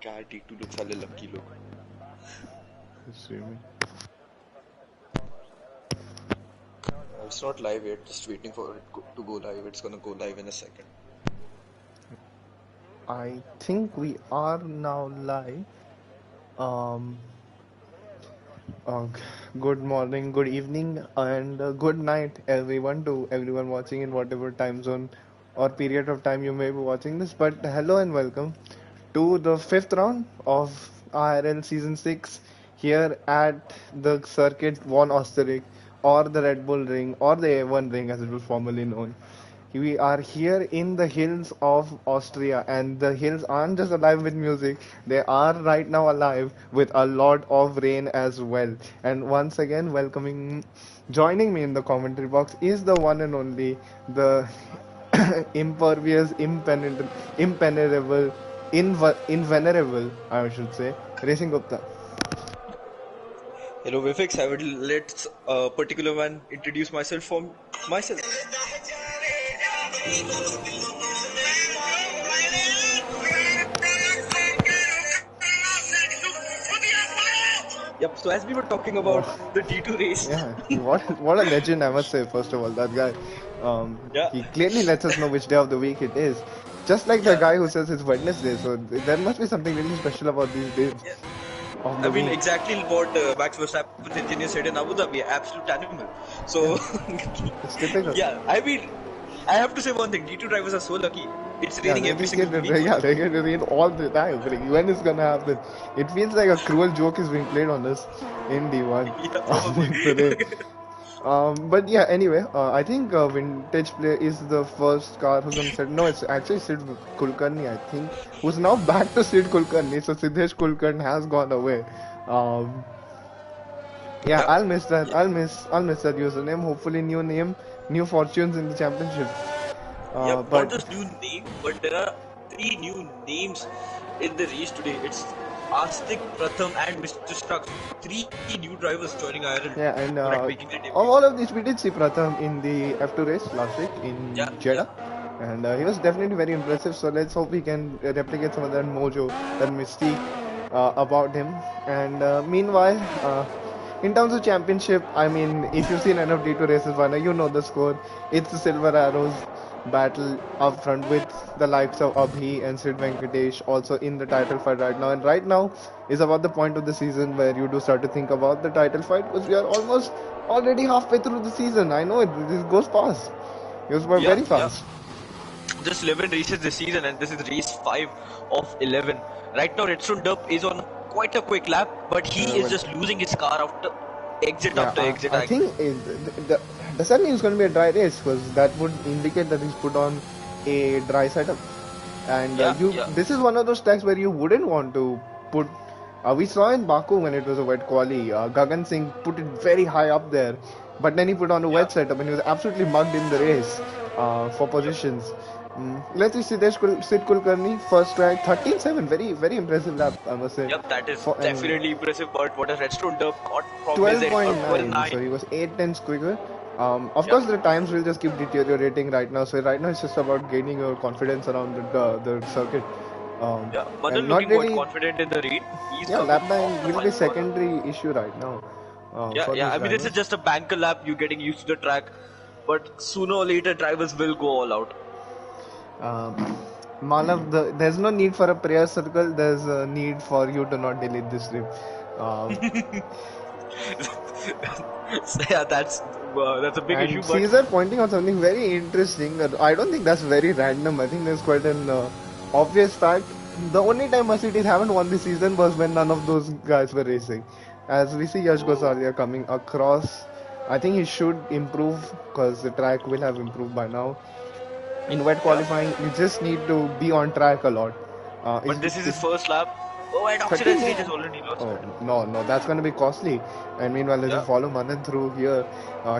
क्या D2 लोग साले लकी लोग. It's not live yet. Just waiting for it to go live. It's gonna go live in a second. I think we are now live. Good morning, good evening, and good night, everyone, to everyone watching in whatever time zone or period of time you may be watching this. But hello and welcome to the fifth round of IRL Season 6 here at the Circuit Von Osterich or the Red Bull Ring or the A1 Ring as it was formerly known. We are here in the hills of Austria, and the hills aren't just alive with music, they are right now alive with a lot of rain as well. And once again, joining me in the commentary box is the one and only, the impervious, impenetrable, invenerable, I should say, Racing Gupta. Hello, Vifix. I will let a particular one introduce myself for myself. Yep, so as we were talking about the D2 race. Yeah, what a legend, I must say, first of all, that guy. He clearly lets us know which day of the week it is. Just like the guy who says it's Wednesday, so there must be something really special about these days. I mean, exactly what Max Verstappen's engineer said in Abu Dhabi, absolute animal. So, it's typical. Yeah, I mean, I have to say one thing, D2 drivers are so lucky. It's raining every single week. Yeah, they get rain all the time. When it's gonna happen? It feels like a cruel joke is being played on us in D1. But yeah, anyway, I think Vintage Play is the first car who's gonna set. No, it's actually Sid Kulkarni, I think, who's now back to Sid Kulkarni. So Siddesh Kulkarni has gone away. Yeah, I'll miss that. I'll miss that username. Hopefully, new name, new fortunes in the championship. But not just new name, but there are 3 new names in the race today. It's Astik, Pratham, and Mr. Strux. 3 new drivers joining IRL. Yeah, and all of these we did see Pratham in the F2 race last week in Jeddah. And he was definitely very impressive. So let's hope we can replicate some of that mojo, that mystique about him. And meanwhile, in terms of championship, I mean, if you've seen enough D2 races by now, you know the score. It's the Silver Arrows battle up front with the likes of Abhi and Sid Venkatesh also in the title fight right now. And right now is about the point of the season where you do start to think about the title fight, because we are almost already halfway through the season. I know this goes fast. It goes by very fast. Just 11 races this season, and this is race 5 of 11. Right now, Redstone Dub is on quite a quick lap, but he is just losing his car after exit after exit. I think does that mean it's going to be a dry race? Because that would indicate that he's put on a dry setup. And this is one of those tracks where you wouldn't want to put. We saw in Baku when it was a wet quali, Gagan Singh put it very high up there, but then he put on a wet setup and he was absolutely mugged in the race for positions. Let's see Sid Kulkarni, first track, 13.7, very impressive lap, I must say. Yep, that is definitely impressive, but what a Redstone Dub got from 12.9, so he was 8 tenths quicker. Of course, the times will just keep deteriorating right now, so right now it's just about gaining your confidence around the circuit. Madan looking quite confident in the read. Lap time will be secondary issue right now. I mean, this is just a banker lap, you getting used to the track, but sooner or later drivers will go all out. Manav, there's no need for a prayer circle, there's a need for you to not delete this stream. That's a big issue. But Caesar pointing out something very interesting. I don't think that's very random. I think there's quite an obvious fact. The only time Mercedes haven't won this season was when none of those guys were racing. As we see Yash Gosalia coming across, I think he should improve, because the track will have improved by now. In wet qualifying, you just need to be on track a lot. But this is his first lap. Oh, and Oxidant Stage is already lost. No, that's going to be costly. And meanwhile, as you follow Manan through here,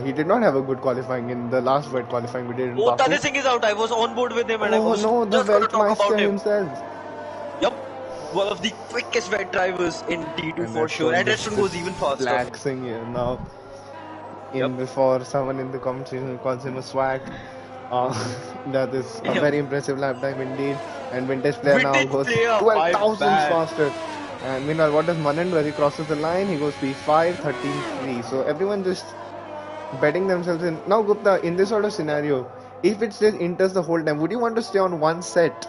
he did not have a good qualifying in the last wet qualifying we did in Baku. Tane Singh is out. I was on board with him and I was the just going to talk about him. Himself. Yep, one of the quickest wet drivers in D2 for sure. And Redstone goes even faster. Relaxing here now. Before someone in the comment section calls him a swag. Uh, that is a Yep. very impressive lap time indeed. And Vintage Player now Vintage goes player, 12 my thousandths bad. faster. And meanwhile, what does Manan do as he crosses the line? He goes P5, 13.3. So everyone just betting themselves in. Now, Gupta, in this sort of scenario, if it stays inters the whole time, would you want to stay on one set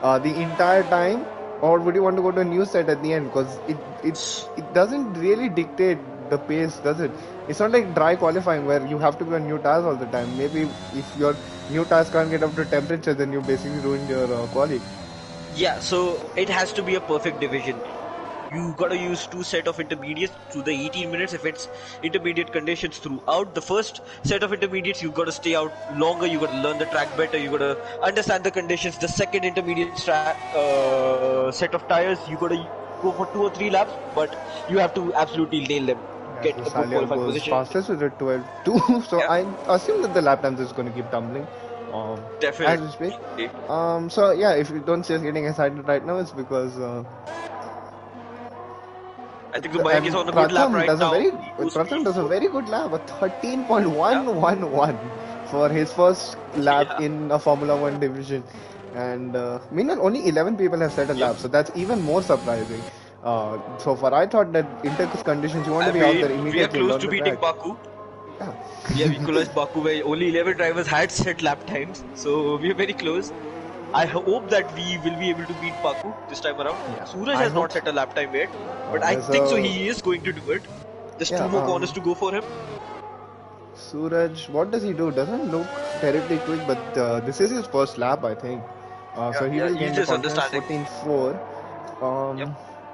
the entire time, or would you want to go to a new set at the end? Because it doesn't really dictate the pace, does it? It's not like dry qualifying where you have to be on new tires all the time. Maybe if your new tires can't get up to temperature, then you basically ruined your quali. Yeah, so it has to be a perfect division. You gotta use two set of intermediates through the 18 minutes if it's intermediate conditions throughout. The first set of intermediates, you gotta stay out longer, you gotta learn the track better, you gotta understand the conditions. The second intermediate set of tires, you gotta go for 2 or 3 laps, but you have to absolutely nail them. Yeah, Get so a good Salia qualifying goes position. fastest with a 12.2. So Yeah, I assume that the lap times is going to keep tumbling as we speak. definitely. So yeah, if you don't see us getting excited right now, it's because I think the bike is on a good lap Pratham right does a now. very He goes Pratham does a P4. very good lap, a Yeah, 13.111 for his first lap yeah, in a Formula One division. And meanwhile, only 11 people have set a yep. lap, so that's even more surprising. So far, I thought that inter conditions you want to I be out there mean, we are immediately, close learn to the beating track. Baku. Yeah. Yeah, we closed Baku where only 11 drivers had set lap times, so we are very close. I hope that we will be able to beat Baku this time around. Yeah, Suraj I has hope not so. set a lap time yet, but I There's think so a he is going to do it. Just yeah. 2 more corners to go for him. Suraj, what does he do? Doesn't look terribly quick, but this is his first lap, I think. Yeah, So he yeah, will he's gain the just confidence. understanding. 14.4. Yep.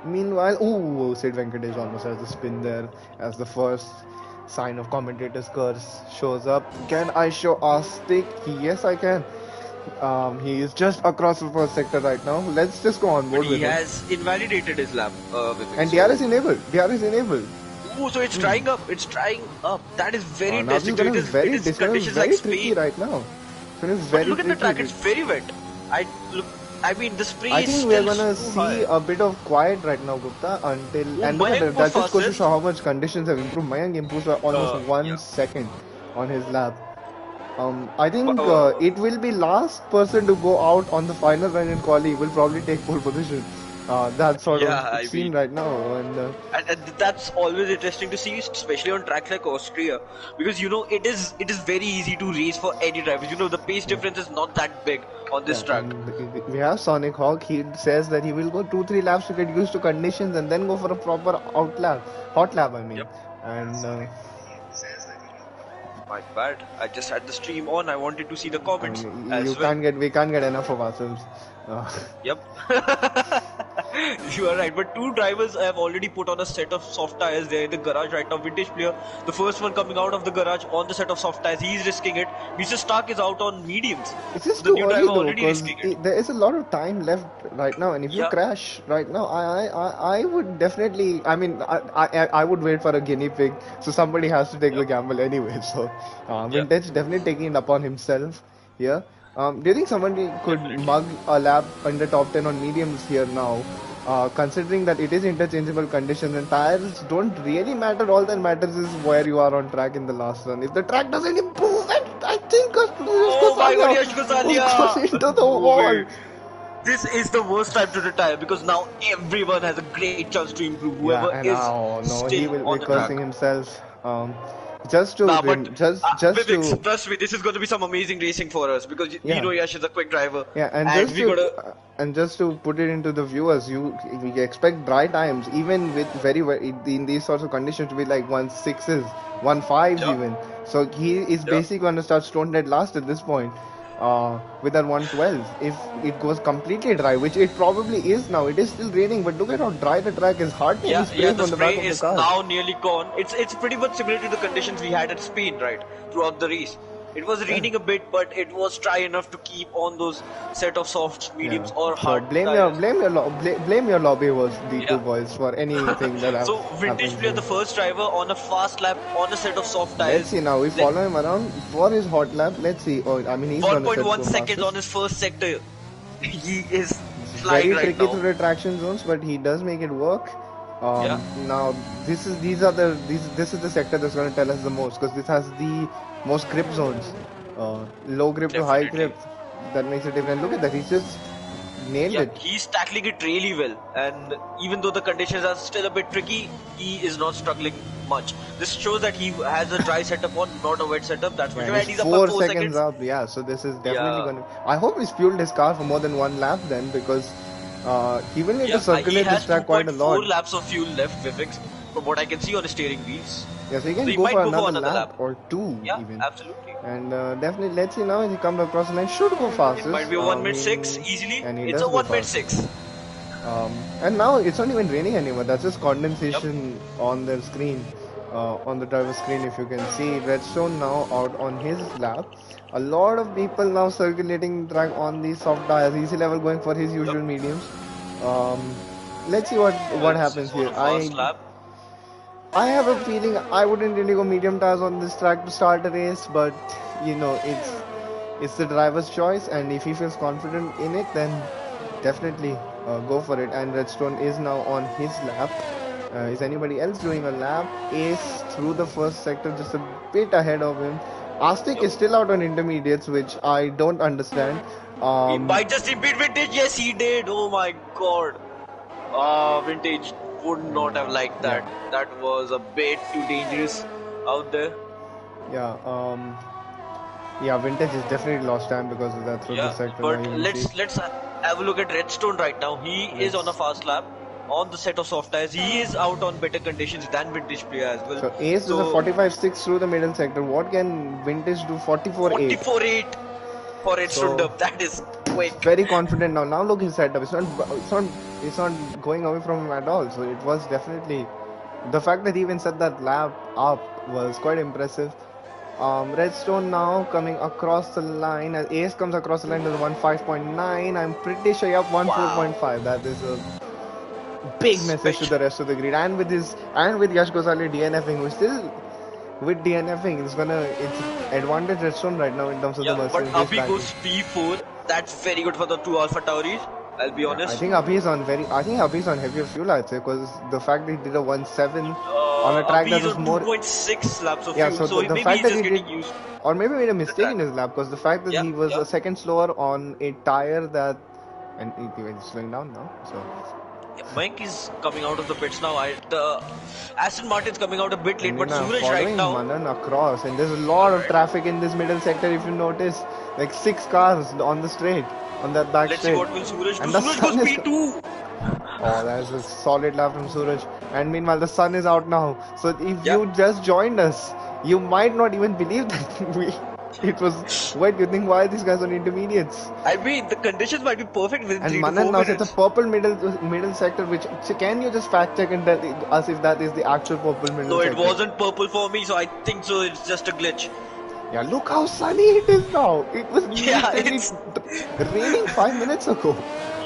Meanwhile, ooh, Sid Venkatesh almost has a spin there as the first sign of commentator's curse shows up. Can I show a stick? Yes, I can. He is just across the first sector right now. Let's just go on But board he with him. has invalidated his lap, Vivek. And DR is So, enabled. DR is enabled. ooh, so it's Hmm. drying up. It's drying up. That is very Now this is interesting. So gonna be it very, is this is gonna be conditions like very tricky Spain. right now. It's gonna be But very look at the track. tricky. It's very wet. I look. I mean, the spray I is think we are still gonna so see high. a bit of quiet right now, Gupta, until Oh, and look at Mayank that. was That just goes to show fastest. how much conditions have improved. Mayank improves by almost one Yeah. second on his lap. I think Uh, it will be last person to go out on the final run in quali will probably take pole position. That's sort of yeah, I seen mean, right now, and and that's always interesting to see, especially on tracks like Austria, because it is very easy to race for any drivers. The pace yeah, difference is not that big on this yeah, track. and we have Sonic Hawk. He says that he will go 2-3 laps to get used to conditions and then go for a proper out lap, hot lap. I mean, Yep. and My bad. I just had the stream on. I wanted to see the I comments mean, as well. we can't get enough of ourselves. Uh, Yep. You are right, but two drivers have already put on a set of soft tires. They're in the garage right now. Vintage player, the first one coming out of the garage on the set of soft tires. He's risking it. Mr. Stark is out on mediums. it's So just the too new early driver though, already because risking it. there is a lot of time left right now, and if you Yeah. crash right now, I would definitely. I mean, I would wait for a guinea pig. So somebody has to take the Yep. gamble anyway. So, Yep. Vintage definitely taking it upon himself here. Do you think somebody could Definitely. mug a lap in the top 10 on mediums here now? Considering that it is interchangeable conditions and tires don't really matter, all that matters is where you are on track in the last run. If the track doesn't improve, and I think Oh my God, Salia Yash was gone Gosalia! into the No wall. way. This is the worst time to retire because now everyone has a great chance to improve. Yeah, Whoever and is oh no, he still will be on the track. cursing himself. Nah, but Just Vivek, to trust me, this is going to be some amazing racing for us because we yeah, know Yash is a quick driver, yeah, and we gotta. and just to put it into the viewers, we expect dry times even with very in these sorts of conditions to be like 1.6s, 1.5s Yeah, even. So he is yeah, basically going to start stone dead last at this point. With that 112, if it goes completely dry, which it probably is now, it is still raining, but look at how dry the track is. Hardly any yeah. spray The from the back spray of the is car. now nearly gone. It's pretty much similar to the conditions we had at Spain, right, throughout the race. It was Yeah. raining a bit, but it was dry enough to keep on those set of softs, mediums, Yeah. or So hard tires. blame your lobby was the two Yeah. boys for anything that So vintage happens player, here. the first driver on a fast lap on a set of soft Let's tires. see now. We Like follow him around for his hot lap. Let's see. Oh, I mean, he's gonna set 1.1 the seconds on fastest. his first sector. He is This is flying very right tricky now. through the traction zones, but he does make it work. Yeah. Now this is the sector that's gonna tell us the most because this has the most grip zones. Low grip to high Definitely. grip. That makes it different. Look at that. He's just nailed Yeah, it. he's tackling it really well, and even though the conditions are still a bit tricky, he is not struggling much. This shows that he has a dry setup on, not a wet setup, that's for Yeah, and sure, he's and he's up by 4 4 seconds seconds. up. Yeah, so this is definitely Yeah, going to. I hope he's fueled his car for more than one lap then, because he will need to yeah, he circulate this has track quite a lot. 2.4 laps of fuel left, Vivix, from what I can see on his steering wheels. Yeah, so he So can he go might for go for another another lap lap. or two Yeah, even. absolutely. And definitely, let's see now if he comes across the line. Should go It might fastest. be a 1 minute 6 He easily. and he It's does a go 1 minute fastest. 6. And now it's not even raining anymore. That's just Yep. condensation on their screen, on the driver's screen. If you can see, Redstone now out on his lap. A lot of people now circulating the track on the soft tires. Easy level going for his Yep. usual mediums. Um, let's see what This is happens on here. a fast lap. I have a feeling I wouldn't really go medium tires on this track to start a race, but it's the driver's choice, and if he feels confident in it, then definitely go for it. And Redstone is now on his lap. Is anybody else doing a lap? Ace through the first sector, just a bit ahead of him. Astic Yep. is still out on intermediates, which I don't understand. He might just beat Vintage. Yes, he did. Oh my god. Vintage would not have liked Yeah, that. That was a bit too dangerous out there. yeah. Yeah, Vintage is definitely lost time because of that through the Yeah, sector. Now but you can see. let's have a look at Redstone right now. He is on a Let's fast lap on the set of soft tires. He is out on better conditions than Vintage player as well. So Ace does a So 45.6 through the middle sector. What can Vintage do? 44.8. 44.8 for Redstone So dub. That is quick. very confident now. Now look his setup. It's not going away from him at all. So it was definitely the fact that he even set that lap up was quite impressive. Redstone now coming across the line as Ace comes across the line with 1.5.9. I'm pretty sure you have Wow. 1.4.5. That is a big message to Spectral. the rest of the grid. And with Yash Gosali DNFing, who's still with DNFing, it's advantage Redstone right now in terms of the Yeah, but Mercedes race Abhi battle. goes P4. That's very good for the two Alpha Tauris. I'll be Yeah, honest. I think Abhi's on heavier fuel, I'd say, because the fact that he did a 1.7 on a track Abhi that is was on more. 2.6 laps of Yeah, fuel, so so the maybe fact he's that just he did, getting used to or maybe made a the mistake track. in his lap, because the fact that Yeah, he was yeah. a second slower on a tire that, and he's slowing down now. So, Mike is coming out of the pits now. The Aston Martin's coming out a bit and late, you but know, Suraj right following now. Manan across, and there's a lot of Alright, traffic in this middle sector. If you notice, like 6 cars on the straight, on that back let's see straight, what will Suraj do. and the Suraj goes sun is. P2. Oh, that's a solid lap from Suraj. And meanwhile, the sun is out now. So if Yeah, you just joined us, you might not even believe that it was. What do you think? Why are these guys on intermediates? I mean the conditions might be perfect within And 3 to Manan 4 now sets a minutes. purple middle sector. Which, so can you just fact check and tell us if that is the actual purple middle No, it sector? wasn't purple for me, so I think so. It's just a glitch. Yeah, look how sunny it is now. It was Yeah, literally it's raining 5 minutes ago.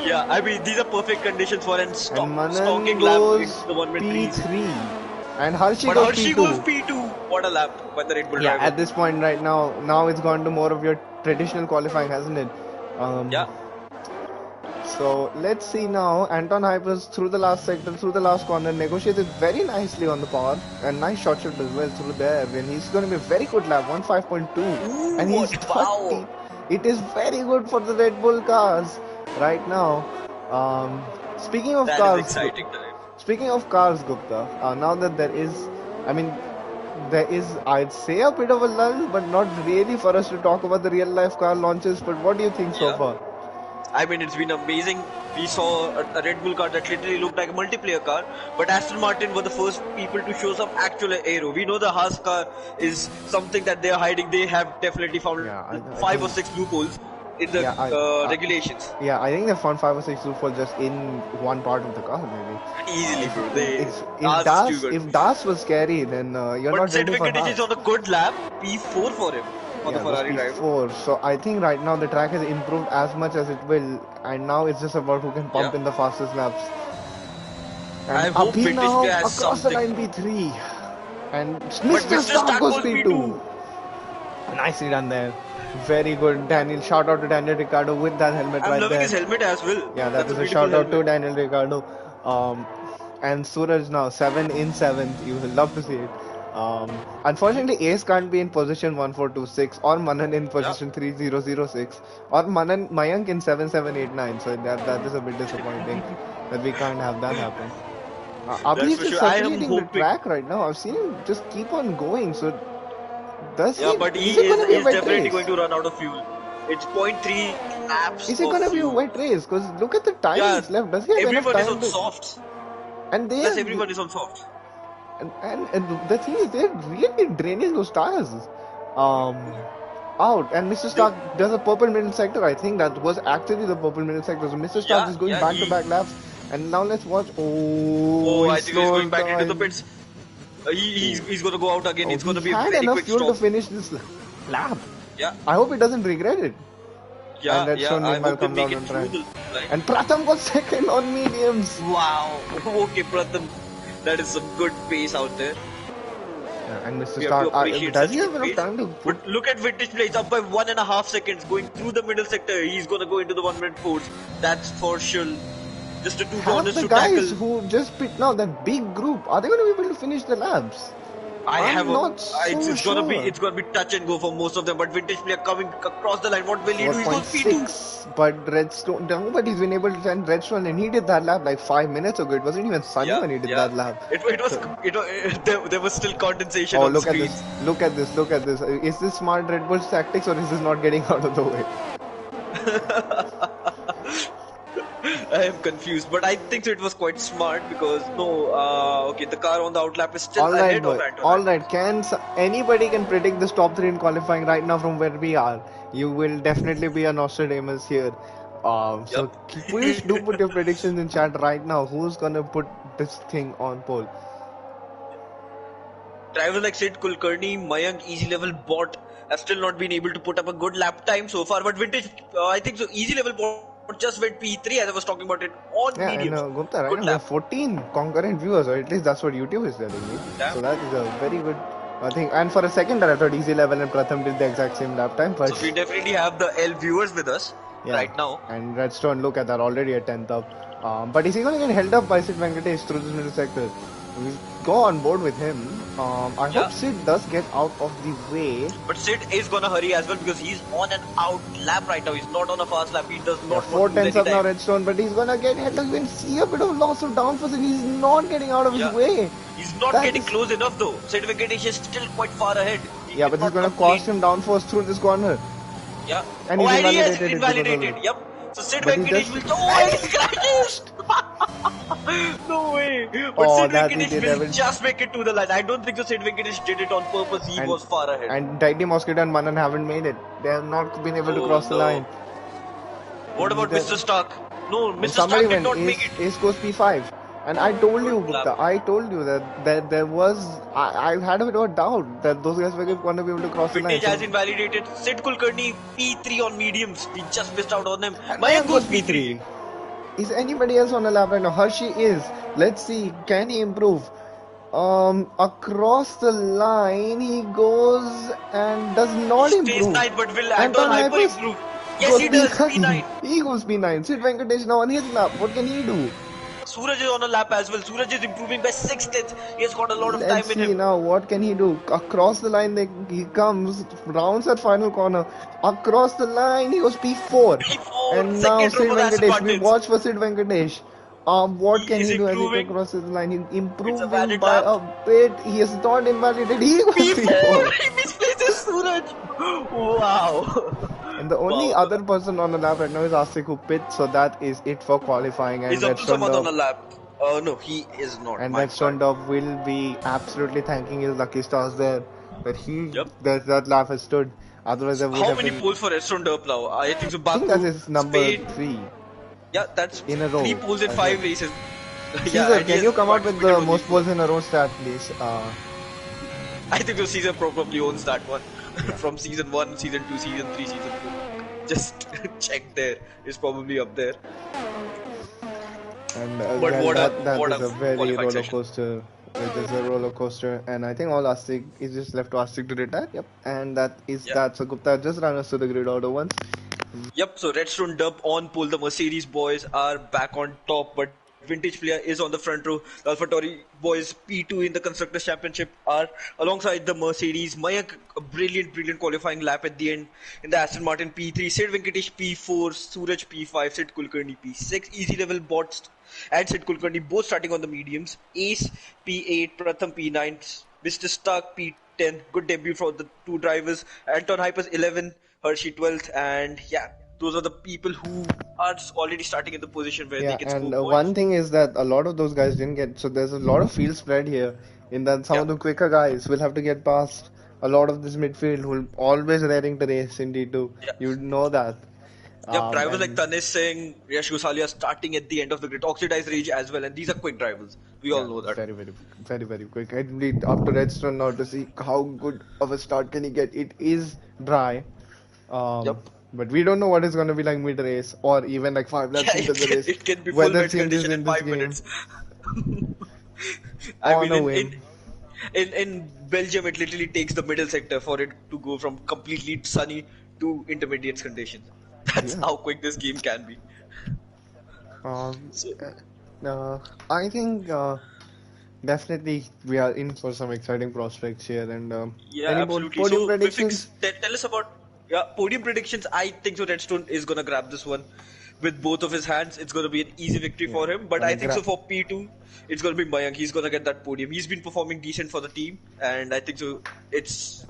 yeah. I mean these are perfect conditions for an And Manan stalking lap in goes the 1 minute threes. P3. And Hershey But goes Hershey goes P2. P2. What a lap by the Red Bull Yeah, driver. at this point right now it's gone to more of your traditional qualifying, hasn't it? Yeah. So let's see now. Anton Hypers through the last sector, through the last corner, negotiated very nicely on the power, and nice shot shoot as well through there. And he's going to be a very good lap, 1.5.2, Ooh, and he's what? Wow. 30. It is very good for the Red Bull cars right now. Speaking of That is cars, exciting time. speaking of cars, Gupta. Now that there is, I mean, there is, I'd say, a bit of a lull, but not really for us to talk about the real life car launches. But what do you think so Yeah. far? I mean, it's been amazing. We saw a Red Bull car that literally looked like a multiplayer car, but Aston Martin were the first people to show some actual aero. We know the Haas car is something that they are hiding. They have definitely found Yeah, I five or think. six loopholes in the Yeah, regulations. yeah, I think they found 5 or 6 loopholes just in one part of the car, maybe. Easily, If bro. if Haas is too Das good. if Das was scary, then you're But not ready considering for conditions Haas. on a good lap, P4 for him, for the Yeah, this Ferrari driver. P4. So I think right now the track has improved as much as it will, and now it's just about who can pump Yeah. in the fastest laps. And I hope Abhi Vintage Player now has across the something. line P3, and But Mr. Mr. Stark Stark goes goes P2. P2. Nicely done there. Very good, Daniel. Shout out to Daniel Ricciardo with that helmet I'm right loving his there. helmet as well. Yeah, that That's a is a beautiful shout out to helmet. Daniel Ricciardo. And Suraj now 7 in 7th. You will love to see it. Unfortunately, Ace can't be in position 1426 or Manan in Yeah. position 3006 or Mayank in 7789. So that is a bit disappointing that we can't have that happen. Abhi That's is for just sure. I am circulating the hoping. track right now. I've seen him just keep on going. So Yeah, but is he it is gonna be a is wet definitely race? going to run out of fuel. It's point 0.3 laps Is it of gonna be a fuel. wet race? Because look at the Yeah, timings left. Does he have enough everyone is time on to? softs. And they Plus, are everyone is on softs. and the thing is they're really draining those tires. Out and Mr. The, Stark does a purple middle sector. I think that was actually the purple middle sector. So Mr. Stark yeah, is going yeah. back to back laps. And now let's watch. Oh, Oh, he I think he's going slows back into the down. pits. He's Oh, he's going to go out again. oh, It's going he to be a had very enough quick fuel to stop. finish this lap. Yeah, I hope he doesn't regret it. And yeah, yeah. Redstone I meanwhile hope they comes make out it on through track. the line. And Pratham got second on mediums. Wow. Okay, Pratham. That is some good pace out there. Yeah, and Mr. We have to Stark, appreciate does he such have good enough pace. time to put? But look at Vintage Plays up by 1.5 seconds going through the middle sector. He's going to go into the 1-minute force. That's for sure. Just the two Have corners the to guys tackle. who just pit now, that big group, are they going to be able to finish the laps? I have I'm a. not so It's gonna be sure. touch and go for most of them. But Vintage Player coming across the line. What will he do? He's going P2. 4.6, but Redstone, nobody's been able to send Redstone, and he did that lap like 5 minutes ago. It wasn't even sunny Yeah, when he did yeah. that lap. It was So, there was still condensation oh, on the look at this, screens. look at this, look at this. Is this smart Red Bull's tactics, or is this not getting out of the way? I am confused, but I think so it was quite smart because no, okay, the car on the outlap is still All right, ahead of boy. All Antonite. right. Anybody can predict this top three in qualifying right now from where we are? You will definitely be a Nostradamus here. Yep. So please do put your predictions in chat right now. Who's gonna put this thing on pole? Drivers like Sid Kulkarni, Mayank, Easy Level Bot have still not been able to put up a good lap time so far. But Vintage, I think so. Easy Level Bot just went P3 as I was talking about it on Yeah, and mediums. Gupta, right Good now we have lap. 14 concurrent viewers, or at least that's what YouTube is telling me. Damn. So that is a very good thing. And for a second, I thought Easy Level and Pratham did the exact same lap time, but So we definitely have the L viewers with us yeah. right now. And Redstone, look at that, already at 10th up. But is he going to get held up by Sid Venkatesh through this middle sector? We'll go on board with him. I Yeah. hope Sid does get out of the way. But Sid is gonna hurry as well because he's on an out lap right now. He's not on a fast lap. He does Yeah, not four want to lose tenths any up now, time. Redstone, but he's gonna get held up. You can see a bit of loss of downforce, and he's not getting out of his Yeah. way. He's not That getting is- close enough though. Sid Venkatesh is still quite far ahead. He Yeah, but he's cannot gonna complain. cost him downforce through this corner. Yeah. And Oh, he's and he has invalidated it because of invalidated. it. Yep. So Sid But he Venkatesh just will. Oh, he crashed! No way. But Oh, Sid that he Venkatesh did. will just make it to the line. I don't think so. Sid Venkatesh did it on purpose. He was far ahead. And Tidy Mosquito and Manan haven't made it. They have not been able to Oh cross the no. line. What about That- Mr. Stark? No, And Mr. somebody Stark did went not make it. Ace goes P5. And I told you, Good lap. Gupta, I told you that there was, I had a bit of a doubt that those guys were going to be able to cross the line. Vintage has invalidated. Sid Kulkarni P3 on mediums. We just missed out on them. And Mayank goes P3. P3. Is anybody else on the lap right now? Hershey is. Let's see, can he improve? Across the line he goes and does not He stays improve. 9th, but will Anton Anton Hyper Hypers improve? Yes, goes he does. P9. P9. He goes P9. Sid Venkatesh now on his lap. What can he do? Suraj is on a lap as well. Suraj is improving by 6 tenths. He has got a lot of Let's time in see him. now. What can he do? Across the line he comes. Rounds at final corner. Across the line he goes P4. P4, And now second row Sid for the Aston Venkatesh. We Martins. watch for Sid Venkatesh. What He can is he do as he improving. crosses the line? He's It's a improving valid by lap. a bit. He is not invalidated. He goes P4! P4. He misplaces Suraj. Wow. And the only Wow. other person on the lap right now is Asik who pits. So that is it for qualifying. And Is Abdul Redstone Samad on a Dub, lap? No, he is not. and My Redstone bad. Dub will be absolutely thanking his lucky stars there that Yep. that lap has stood. Otherwise, there would How have many been. poles for Restaurant Derp now? I think so. I think that Baku, is number Spain. 3 Yeah, that's in a row. 3 poles in as 5 well. races. Caesar, and he can has you come up with participated the on most these poles in a row stat, please? I think so Caesar probably owns that one. From season 1, season 2, season 3, season 4. Just check there. It's probably up there. And But well, what that is a a very qualified roller session. coaster. It is a roller coaster, and I think all Astik is just left to Astik to retire. Yep, and that is Yeah. that. So Gupta, just run us to the grid order once. Yep, so Redstone Dub on pole. The Mercedes boys are back on top, but vintage player is on the front row. The AlphaTauri boys P2 in the Constructors' Championship are alongside the Mercedes. Mayank, a brilliant qualifying lap at the end in the Aston Martin P3. Sid Venkatesh P4, Suraj P5, Sid Kulkarni P6. Easy level bots and Sid Kulkarni both starting on the mediums. Ace P8, Pratham P9, Mr. Stark P10. Good debut for the two drivers. Anton Hypers 11, Hershey 12th, and yeah, those are the people who are already starting in the position where they Yeah, can and score one points. thing is that a lot of those guys didn't get, so there's a lot of field spread here in that some Yeah, of the quicker guys will have to get past a lot of this midfield who will always raring to race in D2. yeah. You know that. Yep, drivers like And Tanis Singh, Yash Gosali are starting at the end of the grid. Oxidized Rage as well, and these are quick drivers. We all yeah, know that. very quick. It lead up to Redstone now to see how good of a start can he get. It is dry, Yep. but we don't know what it's going to be like mid race or even like 5 laps Yeah, into the race. it can be full Weather wet changes condition in in this 5 minutes. game I on mean, a in, whim. in in Belgium, it literally takes the middle sector for it to go from completely sunny to intermediate conditions. That's Yeah. how quick this game can be. Um, So, I think definitely we are in for some exciting prospects here. And yeah, any absolutely. podium So, predictions? Vifix, tell us about podium predictions. I think so. Redstone is gonna grab this one with both of his hands. It's gonna be an easy victory Yeah, for him. But I gonna think so grab. for P2, it's gonna be Mayank. He's gonna get that podium. He's been performing decent for the team, and I think so. It's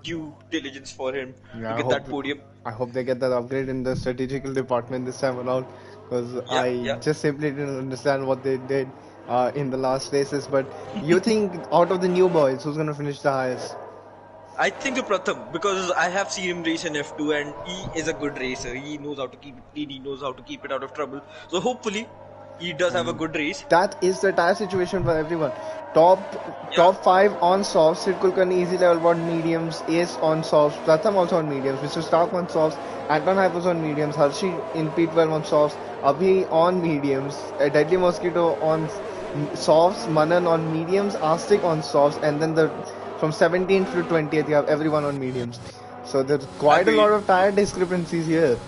due diligence for him to Yeah, get that podium. I hope they get that upgrade in the strategical department this time around, because Yeah, I yeah. just simply didn't understand what they did in the last races. But you think out of the new boys, who's gonna finish the highest? I think the Pratham, because I have seen him race in F2 and he is a good racer. He knows how to keep it clean, he knows how to keep it out of trouble. So hopefully he does have a And good race. that is the tire situation for everyone. Yeah, Top five on softs. Sid Kulkarni easy level one mediums. Ace on softs. Pratham also on mediums. Mr. Stark on softs. Anton Hypers on mediums. Hershey in P12 on softs. Abhi on mediums. Deadly Mosquito on softs. Manan on mediums. Astic on softs. And then the from 17th to 20th you have everyone on mediums. So there's I quite a lot mean, of tire discrepancies here.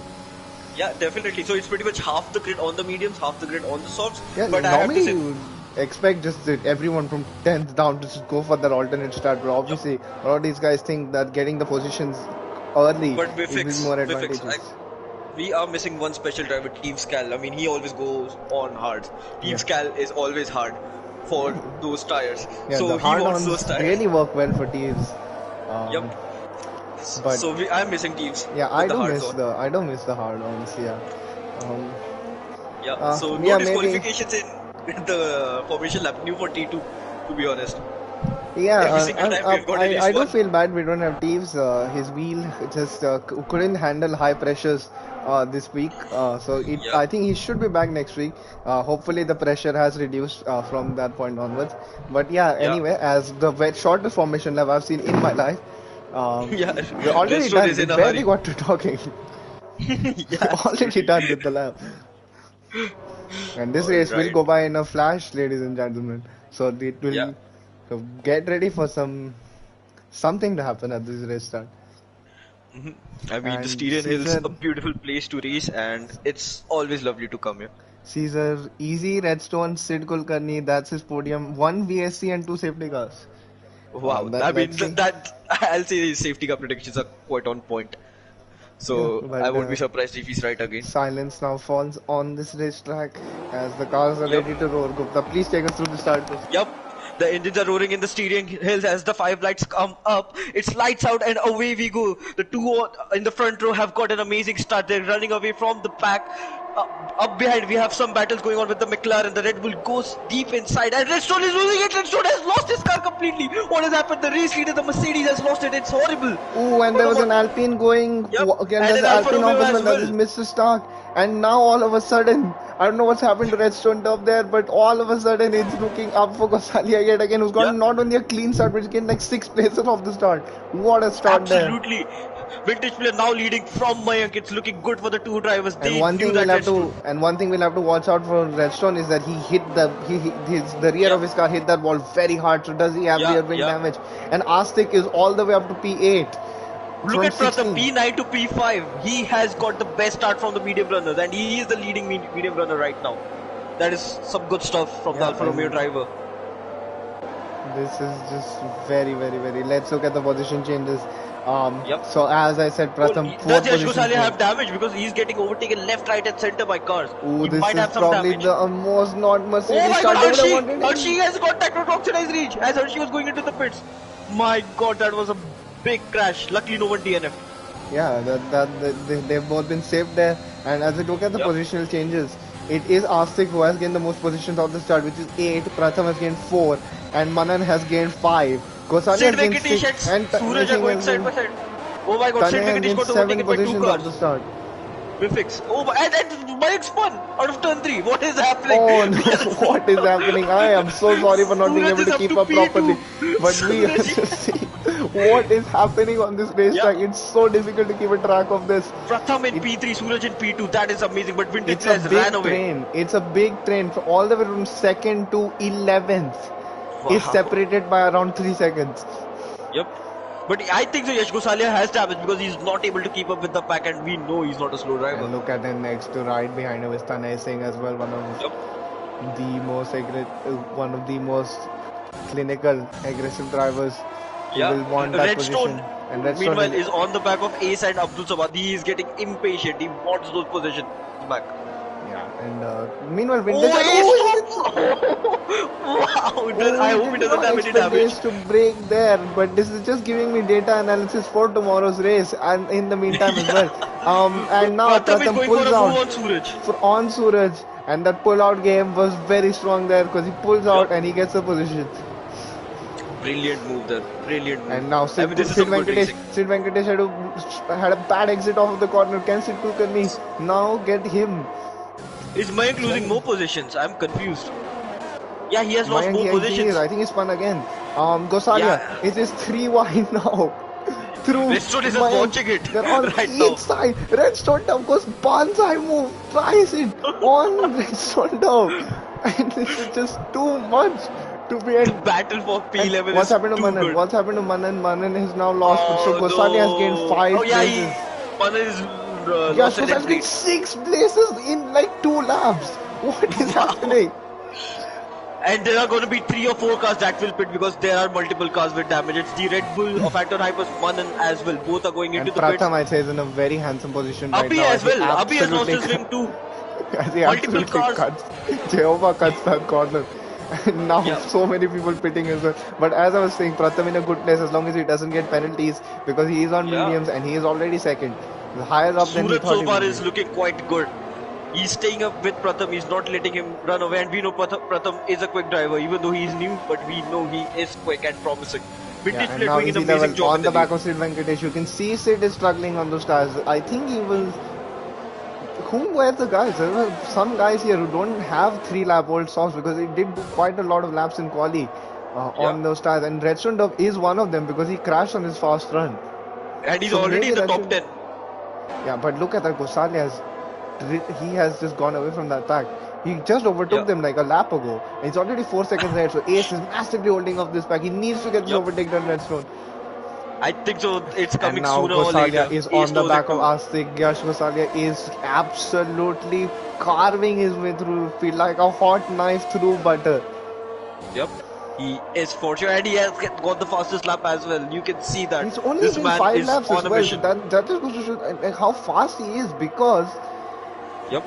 yeah, definitely. So it's pretty much half the grid on the mediums, half the grid on the softs. Yeah, But I have to normally say, you would expect just that everyone from 10th down to just go for that alternate start, but yep. obviously a lot of these guys think that getting the positions early But is a bit more Vifix, advantageous. we are missing one special driver, Team Scal. I mean, he always goes on hard. Team Yeah. Scal is always hard for those tires. Yeah, the So he wants hard-ons those tires. really work well for teams. Um, Yep. but So I'm missing teams yeah, with the hard zone. I do miss the hard-ons. Yeah. Um, Yeah. So no yeah, maybe. disqualifications in the formation lap. New for T2, to be honest. Yeah, Every single time we've got at least I do one. feel bad we don't have Teves. His wheel just couldn't handle high pressures this week. Yeah. I think he should be back next week. Hopefully the pressure has reduced from that point onwards. But yeah, Yeah. anyway, as the shortest formation lap I've seen in my life, Yeah. we're already Redstone done. is We in a barely hurry. got to talking. Yeah, We're already absolutely. done with the lap. And this All race will right. go by in a flash, ladies and gentlemen. So it Yeah. will. So get ready for something to happen at this race start. I mean, the And Styrian Hill's Caesar, a beautiful place to race, and it's always lovely to come here. Caesar, easy Redstone, Sid Kulkarni, that's his podium. One VSC and two safety cars. Wow. I mean, Let's see. that I'll say his safety car predictions are quite on point. Yeah, So I but won't be surprised if he's right again. silence now falls on this racetrack as the cars are Yep. ready to roar. Gupta, please take us through the start. Yup. The engines are roaring in the steering hills as the five lights come up. It's lights out and away we go. The two in the front row have got an amazing start. They're running away from the pack. Up behind we have some battles going on with the McLaren. The Red Bull goes deep inside and Redstone is losing it. Redstone has lost his car completely. What has happened? The race leader, the Mercedes, has lost it. It's horrible. Ooh, and What there was an about... Alpine going, Yep. again, And there's an an Alfa Alpine off Romeo as as well, that is well. Mr. Stark. And now all of a sudden, I don't know what's happened to Redstone top there, but all of a sudden it's looking up for Gosalia yet again, who's Yeah. gotten not only a clean start, but he's getting like 6 places off the start. What a start there. Absolutely. Vintage player now leading from Mayank. It's looking good for the two drivers. And They knew that Redstone. one thing we'll have to watch out for Redstone is that he hit the rear of Yeah. his car hit that wall very hard. So does he have Yeah, rear wing yeah. damage? And Astic is all the way up to P8 Look from at Pratham, 16. P9 to P5. He has got the best start from the medium runners, and he is the leading medium runner right now. That is some good stuff from the Alfa Romeo driver. This is just very, very, very. Let's look at the position changes. Yep. So as I said, Pratham, Does fourth Yash position. Gosale have damage because he's getting overtaken left, right, and center by cars? Ooh, He this might is have some probably damage. the most not Mercedes Oh my start God, they would have Hershey! wanted. Hershey has got oxidized reach as Hershey was going into the pits. My God, that was a big crash. Luckily, no one DNF. Yeah, they've both been saved there. And as we look at the positional changes, it is Astik who has gained the most positions of the start, which is 8. Pratham has gained 4, and Manan has gained 5. Gosali Sid has gained Venkatesh 6, and and Tanay Suraj are Singh going has side by gained, side. Oh my God, Sid Tanay has Venkatesh gained got 7 overtaken by 2 positions of cars. the start. Bifix. Oh, and Mike spun out of turn 3. What is happening? Oh no, what is happening? I am so sorry for not being Suraj able is to up keep to up properly. P2. But we are Suraj. just seeing what is happening on this racetrack. Yeah. It's so difficult to keep a track of this. Pratham in It, P3, Suraj in P2. That is amazing. But Vintage it's a Players ran big away. train. It's a big train. All the way from 2nd to 11th is Wow. separated by around 3 seconds. Yep. But I think so Yash Gosalia has damage because he's not able to keep up with the pack, and we know he's not a slow driver. And look at him next to right behind him is Tanay Singh as well, one of the most clinical, aggressive drivers who will want that position. And Redstone meanwhile is on the back of Ace and Abdul Samad. He is getting impatient. He wants those positions back. Yeah, and meanwhile, Vintage. Wow! I hope he doesn't have any damage. To break there, but this is just giving me data analysis for tomorrow's race, and in the meantime as well. And now Pratham is going pulls for a out move on Suraj. on Suraj, and that pull-out game was very strong there because he pulls out and he gets the position. Brilliant move there. Brilliant move. And now Sid Venkatesh had a bad exit off of the corner. Can Sid Kulkarni now get him? Is Mayank losing more positions? I'm confused. Yeah, he has lost Mayank, more positions. I think he spun again. Gosalia, it is 3 wide now. Through Redstone is just watching it. They're on right each now. side. Redstone Dove goes bonsai move. Tries it on Redstone Dove. And this is just too much to be The battle for P11 What's is happened to too Manan? good. What's happened to Manan? Manan is now lost. So Gosalia has gained 5 places. Manan is Yash has gained 6 places in like 2 laps. What is happening? And there are going to be 3 or 4 cars that will pit because there are multiple cars with damage. It's the Red Bull of Anton Hypers, Manan as well. Both are going into the pits. Pratham, I'd say, is in a very handsome position right Abhi now. as well. Abhi has lost his ring too. Multiple cars. Jehovah cuts that corner. And now so many people pitting as well. But as I was saying, Pratham in a good place as long as he doesn't get penalties because he is on mediums and he is already second. Higher up than he Suraj thought so he far would is be. looking quite good. He's staying up with Pratham, he's not letting him run away, and we know Pratham is a quick driver, even though he's new, but we know he is quick and promising. Vintage Play doing an amazing job on the back of Sid Venkatesh. You can see Sid is struggling on those tires. I think he will... Whom were the guys? There were some guys here who don't have 3-lap-old softs because he did do quite a lot of laps in quali on those tires. And Redstone Dove is one of them because he crashed on his fast run. And he's already in the top 10. Yeah, but look at that. Gosalia he has just gone away from that pack. He just overtook them like a lap ago. It's already 4 seconds ahead, so Ace is massively holding off this pack. He needs to get this overtake done, Redstone. I think so. It's coming and now sooner or later. Gosalia is on the back of Astik. Yash Gosalia is absolutely carving his way through the field like a hot knife through butter. Yep. He is for sure, and he has got the fastest lap as well. You can see that. He's only this in man 5 is laps on as a well. mission. That is going to show how fast he is because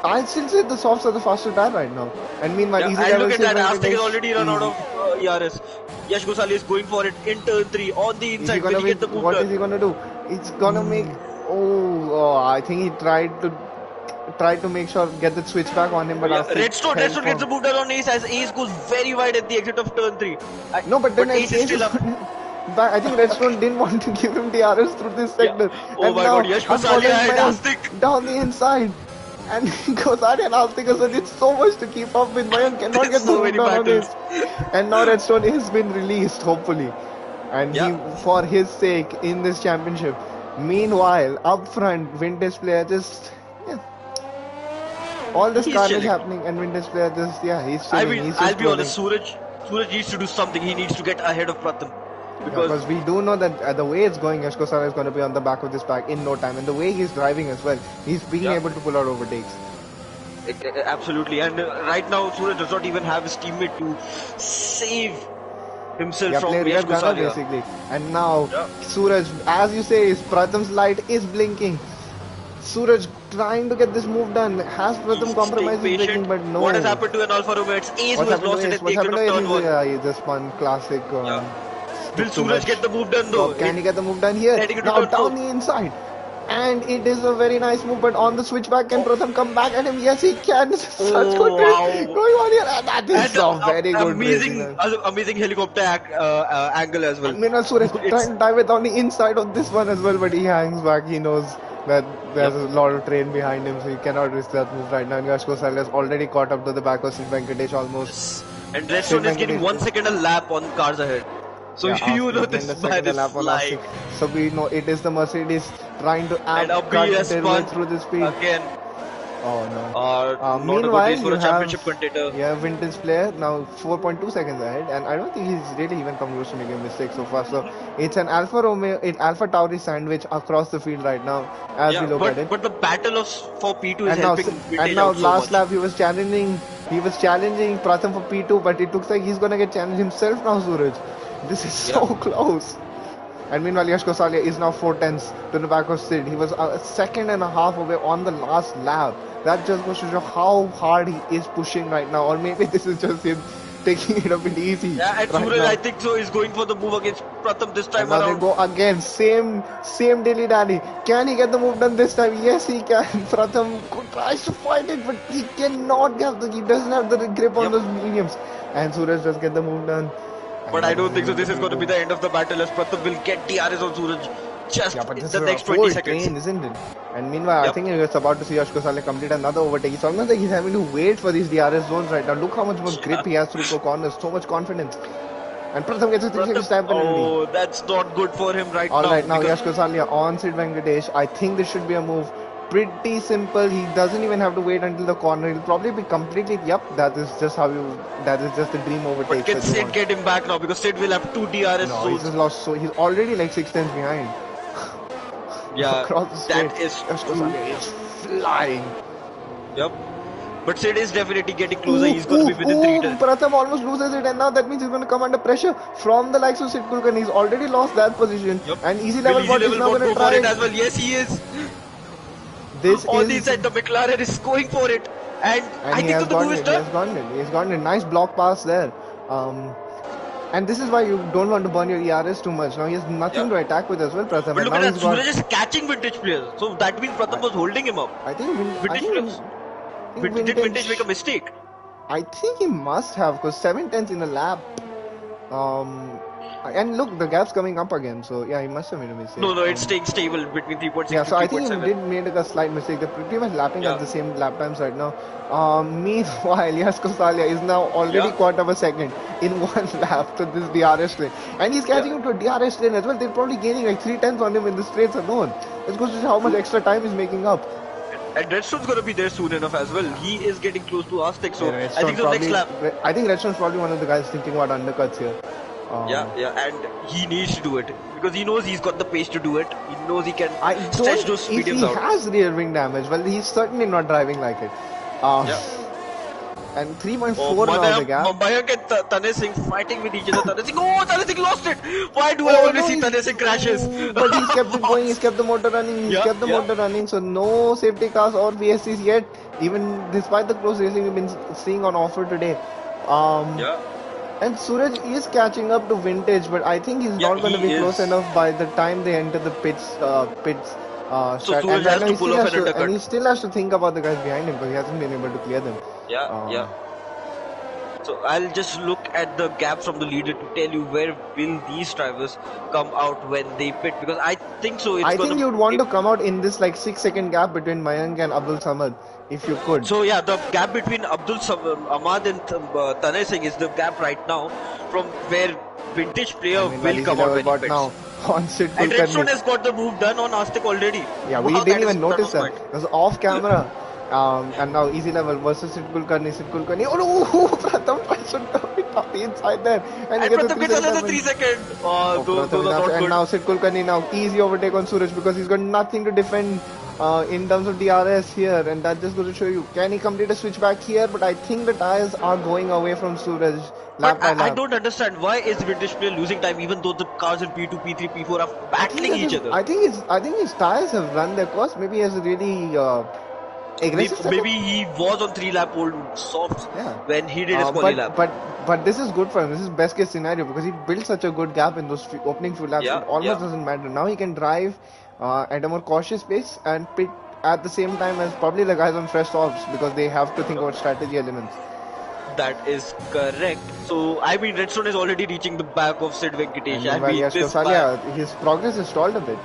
I still say the softs are the faster tire right now. And meanwhile, and look at that, Astik has already run out of ERS. Yash Gosalia is going for it in turn 3 on the inside. Will he get the boot? What is he gonna do? It's gonna make. I think he tried to make sure get the switch back on him, but Redstone gets the boot on Ace as Ace goes very wide at the exit of turn 3. No, but then Ace is still up. I think Redstone didn't want to give him DRS through this sector. Oh and my now God, Yash Gosalia and Astik down the inside. And Gosalia and Astik did so much to keep up with Mayank, cannot get the boot on this. And now Redstone has been released, hopefully. And he, for his sake, in this championship. Meanwhile, up front, Vintage Player just... All this carnage happening and Vintage Player just... he's chilling. I'll be honest, Suraj needs to do something. He needs to get ahead of Pratham. Because we do know that the way it's going, Yash Gosalia is going to be on the back of this pack in no time. And the way he's driving as well, he's being able to pull out overtakes. Absolutely. And right now, Suraj does not even have his teammate to save himself Yeah, from play rear Yash gunner Gosalia. basically. And now Yeah. Suraj, as you say, Pratham's light is blinking. Suraj trying to get this move done. Has Pratham He's staying compromised his patient. braking, but What has no. happened to an Alfa Romeo? It's Ace who What's has happened to lost it Ace? at the What's exit happened to of Ace? turn one. He just spun classic. Yeah. Will Took too Suraj get much. the move done though? So can he get the move done here? Heading into Now turn four. down the inside. And it is a very nice move, but on the switchback, can Oh, Pratham come back at him? Yes, he can. This is such good oh race wow. going on here. And that is And a very good racing. amazing helicopter angle as well. And meanwhile, Suresh It's trying to dive it on the inside of this one as well, but he hangs back. He knows that there's yep. a lot of train behind him, so he cannot risk that move right now. And Yash Gosal has already caught up to the back of Sid Venkatesh almost. Yes. And Sid Redstone is getting Venkatesh, 1 second a lap on cars ahead. So yeah, you know then this the man second is lap on flying. Asik. So we know it is the Mercedes trying to And cut Abhi has their way spun through the speed. again. Oh no. Not a good Meanwhile, race for you a have championship contender. vintage player now 4.2 seconds ahead, and I don't think he's really even come close to making a mistake so far. So it's an Alfa Romeo, Alpha Tauri sandwich across the field right now as we Yeah, look at it. but the battle for P2 is And now, helping and Vintage now out so last much. lap he was challenging Pratham for P2, but it looks like he's gonna get challenged himself now, Suraj. This is Yeah. so close. And meanwhile, Yash Gosalia is now 4 tenths to the back of Sid. He was a second and a half away on the last lap. That just goes to show how hard he is pushing right now. Or maybe this is just him taking it a bit easy Yeah, and right Suraj, now. I think so, is going for the move against Pratham this And time now they around. go again. Same dilly dally. Can he get the move done this time? Yes, he can. Pratham tries to fight it, but he cannot get he doesn't have the grip on Yep. those mediums. And Suraj does get the move done. But And I now don't think so. going This is going to be the end of the battle as Pratham will get DRS on Suraj just Yeah, but in this the is a next 20 full seconds. train, isn't it? And meanwhile, I Yep. think it's about to see Yash Gosale complete another overtake. It's almost like he's having to wait for these DRS zones right now. Look how much more Yeah. grip he has through the corners. So much confidence. And Pratham gets a 360 Pratham, stamp penalty. oh, that's not good for him right now Alright, now because Yash Gosalia on Sid Venkatesh. I think this should be a move. Pretty simple. He doesn't even have to wait until the corner. He'll probably be completely. Yep, that is just how you. That is just the dream but overtakes can that you Sid want. get him back now because Sid will have 2 DRS No, he's zones. just lost. So he's already like 6 tenths behind. Yeah, Across the straight. that is Yash true. Gosalia is flying. Yep. But Sid is definitely getting closer. Ooh, He's going to be within 3 turns. Pratham almost loses it, and now that means he's going to come under pressure from the likes of Sid Kulkarni. He's already lost that position, Yep. and Easy Will Level Easy Bot is Level now Bot going to go for try it it. as well? Yes, he is. This On the is, inside, the McLaren is going for it. And and I he think has that the move gotten is it. He done. has gotten it. He has gotten it. Nice block pass there. And this is why you don't want to burn your ERS too much. Now he has nothing Yeah. to attack with as well, Pratham, But and look now at that. he's got. Suraj is catching vintage players. So that means Pratham was holding him up. I think, Vintage players. Did Vintage make a mistake? I think he must have, because 7 tenths in a lap. And look, the gap's coming up again. So yeah, he must have made a mistake. No, it's staying stable between 3.6 Yeah, to so I think he 3.7. did make a slight mistake. They're pretty much lapping Yeah. at the same lap times right now. Meanwhile, Yas Kosalia is now already Yeah. caught up a second in one lap to this DRS train. And he's catching him to a DRS train as well. They're probably gaining like 3 tenths on him in the straights alone. This goes to show how much extra time he's making up. And Redstone's gonna be there soon enough as well. He is getting close to Aztec, so Yeah, I think so next lap. I think Redstone's probably one of the guys thinking about undercuts here. Yeah, and he needs to do it because he knows he's got the pace to do it. He knows he can I stretch don't. those If he mediums out. has rear wing damage, well, he's certainly not driving like it. Yeah. And 3.4 Oh, now the gap. Mayank and Tane Singh fighting with each other. Tane Singh, oh, Tane Singh lost it. Why do I Oh, always no, see he's- Tane Singh crashes? But he's kept it going, he's kept the motor running, motor running, so no safety cars or VSCs yet, even despite the close racing we've been seeing on offer today. Yeah. And Suraj is catching up to Vintage, but I think he's not going to he be close is. enough by the time they enter the pits. So strat. Suraj And right has now to he pull still off has an to, undercut. and he still has to think about the guys behind him because he hasn't been able to clear them. Yeah. So I'll just look at the gap from the leader to tell you where will these drivers come out when they pit, because I think so. I think you'd want to come out in this like 6 second gap between Mayank and Abdul Samad, if you could. So yeah, the gap between Ahmad and Tanay Singh is the gap right now from where vintage player will come out when he pits. now on Sid And Redstone Kulkarni. has got the move done on Aztec already. Yeah, we Wow, didn't that even is notice that. point. It was off camera. And now easy level versus Sid Kulkarni. Oh no! Pratham tries to turn it on the inside there. And he And gets a Pratham gets 3 second another time. 3 second. Those Pratham are not and good. now Sid Kulkarni now easy overtake on Suraj because he's got nothing to defend in terms of DRS here, and that just goes to show you, can he complete a switchback here? But I think the tires are going away from Suraj But lap by I lap. don't understand why is Vintage Player losing time even though the cars in P2, P3, P4 are battling each other. I think his tires have run their course. Maybe he has a really aggressive setup. Maybe he was on 3 lap old softs Yeah. when he did his quali lap. But this is good for him. This is best case scenario because he built such a good gap in those opening few laps. Yeah, It almost doesn't matter. Now he can drive at a more cautious pace and pit at the same time as probably the guys on fresh softs because they have to think about strategy elements. That is correct. So, I mean, Redstone is already reaching the back of Sid Venkatesh. And I meanwhile, mean, Yash this Kosalia, his progress is stalled a bit.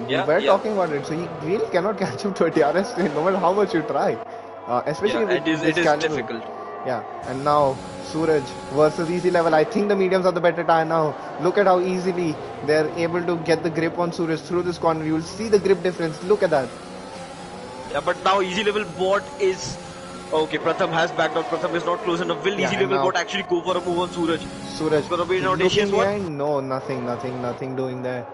We were talking about it, so he really cannot catch up to a DRS train no matter how much you try. Especially with it is caliber. difficult. Yeah, and now Suraj versus easy level. I think the mediums are the better tire now. Look at how easily they're able to get the grip on Suraj through this corner. You'll see the grip difference. Look at that. Yeah, but now easy level bot is okay. Pratham has backed out. Pratham is not close enough. Will easy level bot actually go for a move on Suraj? Suraj gonna be an audacious one. No, nothing doing there.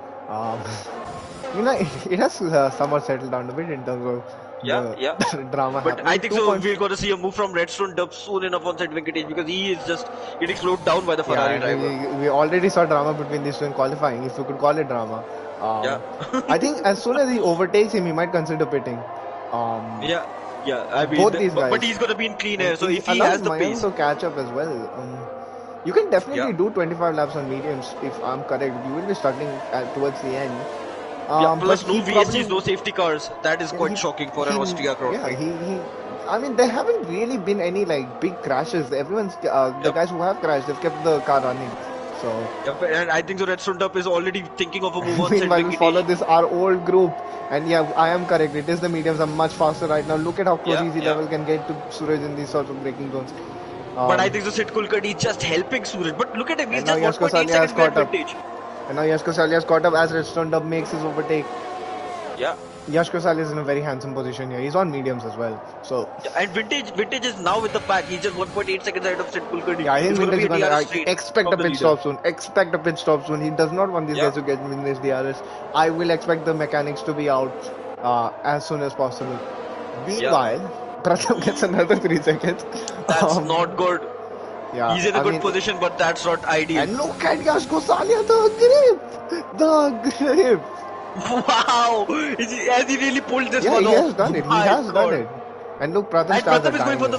It has somewhat settled down a bit in terms of drama. But happening. I think so. We're gonna see a move from Redstone Dub soon enough on Sid Venkatesh because he is just getting slowed down by the Ferrari driver. We already saw drama between these two in qualifying, if you could call it drama. I think as soon as he overtakes him, he might consider pitting. I mean, both these guys. But he's gonna be in clean air, so if he has the pace, to catch up as well. You can definitely do 25 laps on mediums if I'm correct. You will be struggling towards the end. Plus no VSGs, no safety cars. That is quite shocking for an Austria crowd. I mean, there haven't really been any like big crashes. Everyone's the guys who have crashed, they've kept the car running. So and I think the Redstone Dub is already thinking of a move on. Meanwhile, we follow this our old group, and I am correct. It is the mediums are much faster right now. Look at how close easy level can get to Suraj in these sorts of braking zones. But I think the Sid Kulkarni is just helping Suraj. But look at him, he's just 1.8 seconds behind Vintage. And now Yash Kosalia has caught up as Redstone Dub makes his overtake. Yeah. Yash Kosalia is in a very handsome position here. He's on mediums as well. So and Vintage is now with the pack. He's just 1.8 seconds ahead of Sid Kulkarni. Yeah, I think Vintage is gonna expect a pit stop soon. Expect a pit stop soon. He does not want these guys to get in this DRS. I will expect the mechanics to be out as soon as possible. Meanwhile, Pratham gets another 3 seconds. That's not good. Yeah, he's in a good position, but that's not ideal. And look at Yash Kosalia, the grip. Wow! Has he really pulled this one off? He has done it. He has done it. And look, Pratham is going for the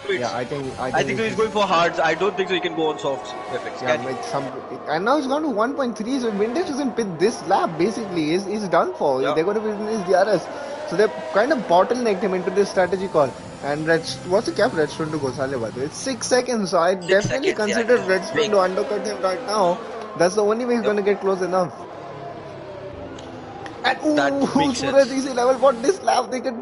twitch. Yeah, I think so he's going for hards. I don't think so he can go on softs. And now he's gone to 1.3, so Vintage doesn't pit this lap, basically. He's done for. They're going to be in his DRS. So they've kind of bottlenecked him into this strategy call. And what's the cap Redstone to Kosalia, by the way? It's 6 seconds, so I definitely consider Redstone to undercut him right now. That's the only way he's going to get close enough. And Suraj easy level for this lap. They can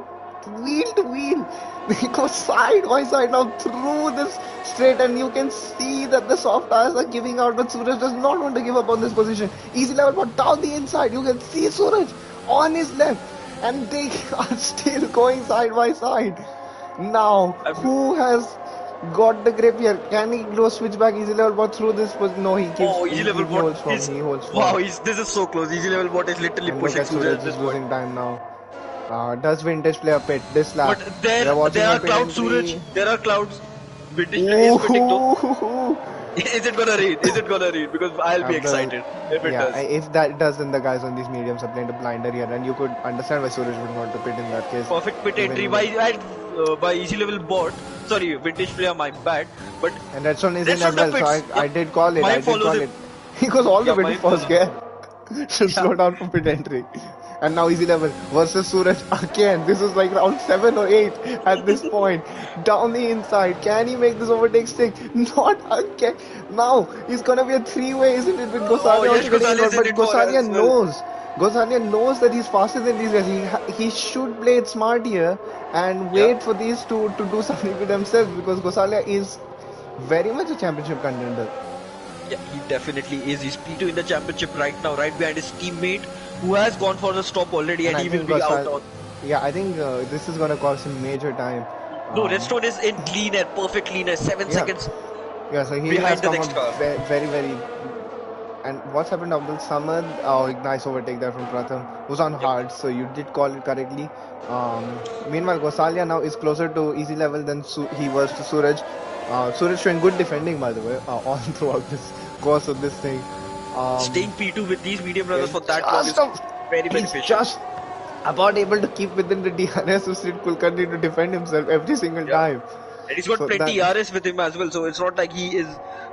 wheel to wheel. They go side by side now through this straight, and you can see that the soft tires are giving out, but Suraj does not want to give up on this position. Easy level but down the inside. You can see Suraj on his left, and they are still going side by side. Now, who has got the grip here? Can he go switch back easy level bot through this? No, he keeps. Easy level bot. He holds firm. Wow, this is so close. Easy level bot is literally pushing Suraj. Is losing time now. Does Vintage play a pit this lap? But there are clouds, Suraj. There are clouds. Vintage is pitting though. Is it gonna rain? Because I'll be excited if it does. If that does, then the guys on these mediums are playing the blinder here, and you could understand why Suraj would want to pit in that case. Perfect pit entry by easy level bot. Sorry, Vintage player, my bad. But and Redstone is in as well, so I did call it. He goes all the way to first gear to slow down for pit entry. And now easy level versus Suraj again. This is like round 7 or 8 at this point. Down the inside. Can he make this overtake stick? Not again. Now it's gonna be a 3-way, isn't it? With Gosalia but Gosalia knows. Gosalia knows that he's faster than these guys. He should play it smart here and wait for these two to do something to themselves, because Gosalia is very much a championship contender. Yeah, he definitely is. He's P2 in the championship right now, right behind his teammate, who has gone for the stop already, and he will be out on. Yeah, I think this is gonna cost him major time. No, Redstone is in clean air, perfect clean air, 7 seconds. Yeah, so he behind has the come next car. Very, very and what's happened to Abdul Samad? Oh, nice overtake there from Pratham, who's on Yep. hard, so you did call it correctly. Meanwhile, Gosalia now is closer to easy level than he was to Suraj. Suraj showing good defending, by the way, all throughout this course of this thing. Staying P2 with these medium runners for that long Just is very he's beneficial. just about able to keep within the DRS of Sid Kulkarni to defend himself every single Yeah. time. And he's got So plenty RS with him as well, so it's not like he is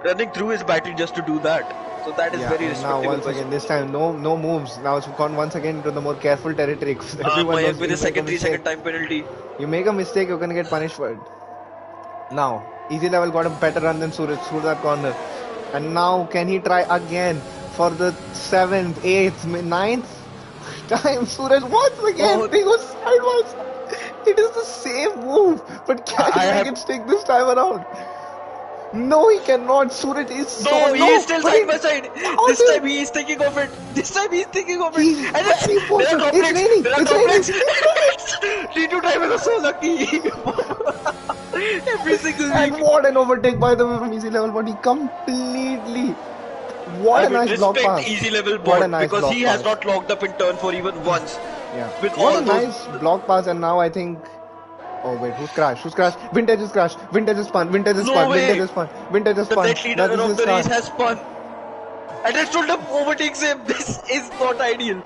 running through his battery just to do that. So that is very and now respectable. once again, this time no moves. Now it's gone once again into the more careful territory. Everyone Mayank knows with you a make a second 3 mistake. second time penalty. You make a mistake, you're gonna get punished for it. Now, easy level got a better run than Suraj through that corner. And now can he try again for the 7th, 8th, 9th time? Suraj once again, he goes sideways. It is the same move, but can he make it stick this time around? No, he cannot. Suraj is so he is still side by side. This How time he is thinking of it. This time he is thinking of it. He's And very there are focused. complex. It's raining. There are It's complex. raining. T2 drivers are so lucky. Every single And week. what an overtake, by the way, from easy level body. Completely. What a nice block pass. Easy level What bot a nice because block he has pass. not locked up in turn for even once. Yeah. With What all a those. nice block pass, and now I think. Oh wait, who's crashed? Who's crashed? Vintage is crashed. Vintage is spun. Vintage is No spun. way. Vintage is spun. Vintage is The spun. net leader That is of his the race start. has spun. And Redstone overtakes him. This is not ideal.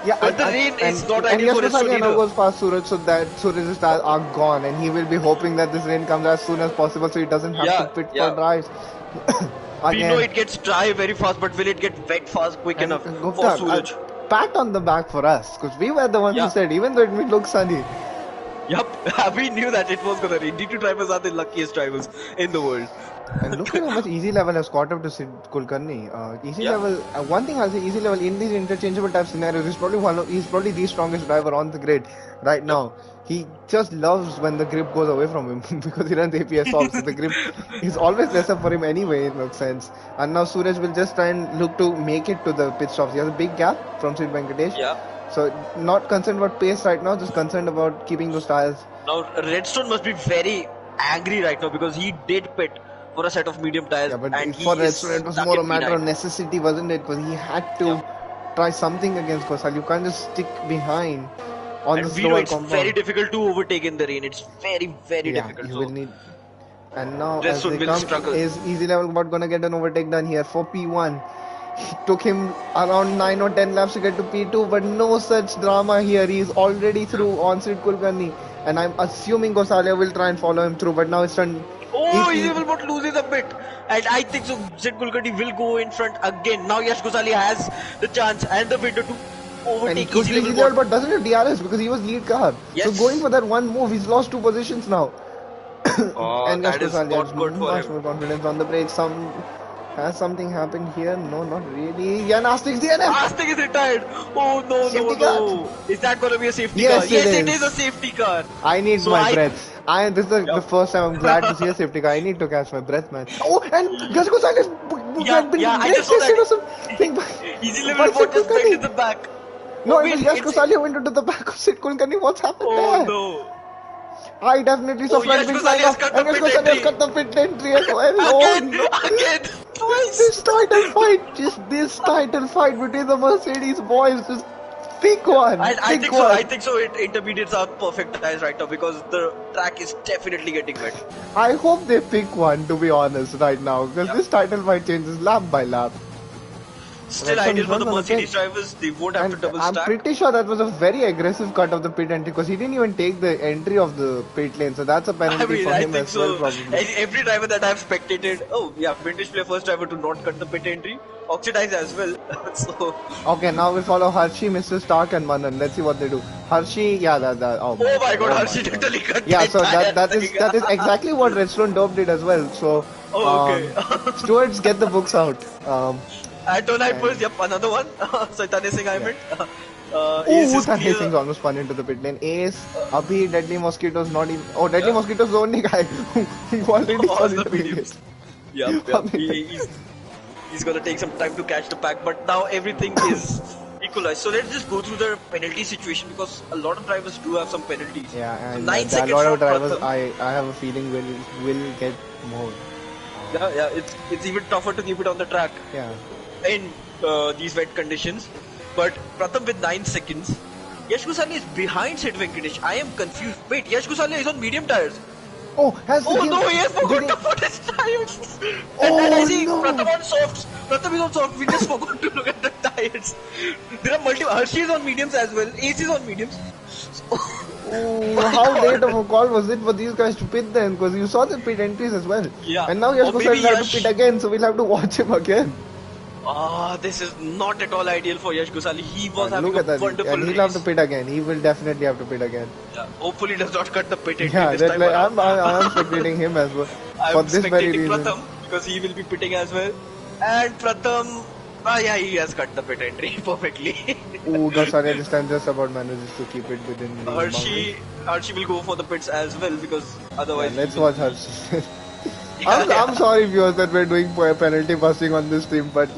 Yeah, But the rain is not and ideal for Yashpal Redstone now either. goes past Suraj, so that Suraj's stars are gone, and he will be hoping that this rain comes as soon as possible, so he doesn't have to pit for drives. We know it gets dry very fast, but will it get wet fast quick enough for Suraj? Pat on the back for us, because we were the ones who said, even though it may look sunny. Yup, we knew that it was gonna rain. D2 drivers are the luckiest drivers in the world. And look at how much easy level has caught up to Sid Kulkarni. Easy level. One thing I'll say, easy level in these interchangeable type scenarios, he's probably the strongest driver on the grid right now. He just loves when the grip goes away from him because he runs APS off, so the grip is always lesser for him anyway, in that sense. And now Suraj will just try and look to make it to the pit stops. He has a big gap from Sid Venkatesh. So not concerned about pace right now, just concerned about keeping those tires. Now Redstone must be very angry right now because he did pit for a set of medium tires. Yeah, but and for Redstone it was more a matter of necessity, wasn't it? Because he had to try something against Kosal. You can't just stick behind on the slower compound. It's very difficult to overtake in the rain. It's very difficult. You will need. And now Redstone as they will come, struggle. Is easy level but gonna get an overtake done here for P1. It took him around 9 or 10 laps to get to P2, but no such drama here. He is already through on Sid Kulkarni, and I'm assuming Gosalia will try and follow him through, but now it's done. Oh, he will not lose it a bit. And I think so Sid Kulkarni will go in front again. Now Yash Gosalia has the chance and the window to overtake easy level, but doesn't have DRS because he was lead car. So going for that one move, he's lost 2 positions now. And that is not good for much him. more confidence on the brakes. Has something happened here? No, not really. Yeah, Nastik's DNF! Nastik is retired! Oh no. Is that gonna be a safety car? Yes, it is a safety car. I need my breath. This is the first time I'm glad to see a safety car. I need to catch my breath, man. Oh, and Yash Gosalia has been I just saw that. or something. Easy level bot just went in the back. No, it was Yash Gosalia went into the back of Sid Kulkarni. What's happened there? Oh no. I definitely saw front wing flying off, and Yash Gosalia has cut the pit entry as well. Again, twice. This title fight between the Mercedes boys, just pick one. I think so. Intermediates are perfect tires right now because the track is definitely getting wet. I hope they pick one, to be honest, right now, because this title fight changes lap by lap. Still ideal for the Mercedes drivers. They won't have to double stack. I'm pretty sure that was a very aggressive cut of the pit entry because he didn't even take the entry of the pit lane, so that's a penalty for him as well, probably. Every driver that I've spectated, Vintage Player first driver to not cut the pit entry, oxidize as well. So okay, now we follow Hershey, Mr. Stark, and Manan. Let's see what they do. Hershey, oh my god, Hershey totally cut. Yeah, so that is exactly what Redstone Dope did as well. So stewards, get the books out. And Hypers, another one. Saitanya Singh, I meant. Saitanya Singh's almost spun into the pit lane. Ace, Abhi, Deadly Mosquito's not even. Oh, Deadly Mosquito's the only guy who already spun into the pit lane. He's gonna take some time to catch the pack, but now everything is equalized. So let's just go through the penalty situation because a lot of drivers do have some penalties. Yeah, and so a lot of drivers, I have a feeling will get more. Yeah, it's even tougher to keep it on the track. Yeah. in these wet conditions. But Pratham with 9 seconds. Yash Gosali is behind Sid Venkatesh. I am confused. Wait, Yash Gosali is on medium tires. Oh, has the Oh game no, he has forgot beginning? to put his tires. And I Oh see no! Pratham on softs. Pratham is on soft. We just forgot to look at the tires. There are multiple. Hershey is on mediums as well. Ace is on mediums. Oh, My how late God. of a call was it for these guys to pit then? Because you saw the pit entries as well. Yeah. And now Yash Or maybe Gosali will have to Yash. pit again, so we'll have to watch him again. Ah, this is not at all ideal for Yash Gosali. He was And having look a at that. wonderful And he'll have to race. pit again. He will definitely have to pit again. Yeah. Hopefully, he does not cut the pit entry Yeah, this that time like around. I'm spectating him as well for I'm this very spectating reason. Pratham because he will be pitting as well. And Pratham, yeah, he has cut the pit entry perfectly. Oh, Gasaria this time just about manages to keep it within the boundaries. Hershey will go for the pits as well because Yeah, otherwise. let's he will watch her. Yeah, I'm yeah. sorry viewers that we're doing penalty busting on this stream, but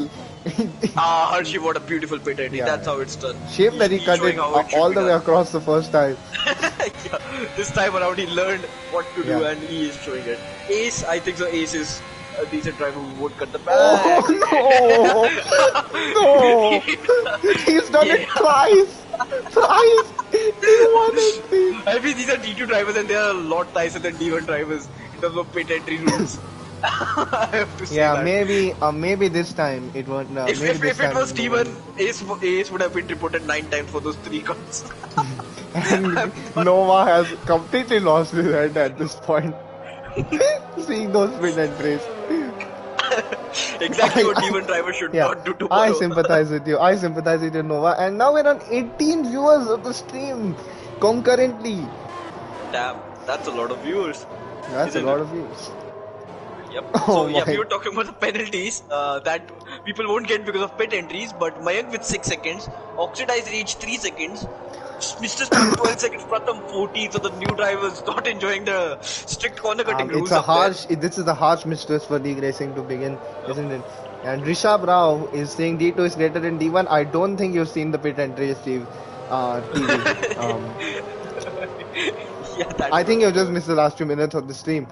Ah, Hershey, what a beautiful pit entry. yeah, That's how it's done. shame that he He's cut showing it how it should all be the way done. across the first time. Yeah, this time around, he learned what to do Yeah. and he is showing it. Ace, I think so. Ace is a decent driver who won't cut the back. Oh no! No! He's done it Yeah. twice! Twice! In one entry! I mean, these are D2 drivers and they are a lot nicer than D1 drivers in terms of pit entry rules. I have to say Yeah, that. maybe this time it won't. Maybe this If it time was no one- D1, Ace would have been reported 9 times for those 3 cuts. And Nova has completely lost his head at this point. Seeing those pit entries. Exactly what D1 drivers should Yeah, not do I tomorrow. sympathize with you. I sympathize with you, Nova. And now we're on 18 viewers of the stream concurrently. Damn, that's a lot of viewers. That's a Isn't lot it? of views. Yep. Oh So yeah, my. we were talking about the penalties that people won't get because of pit entries. But Mayank with 6 seconds, Oxidize reached 3 seconds, Mr. Speed 12 seconds, Pratham 14. So the new drivers not enjoying the strict corner cutting rules. It's a up there. harsh. This is the harsh mistress for league racing to begin, isn't it? And Rishabh Rao is saying D2 is greater than D1. I don't think you've seen the pit entry, Steve. TV. Yeah, that's I think you just missed the last few minutes of the stream.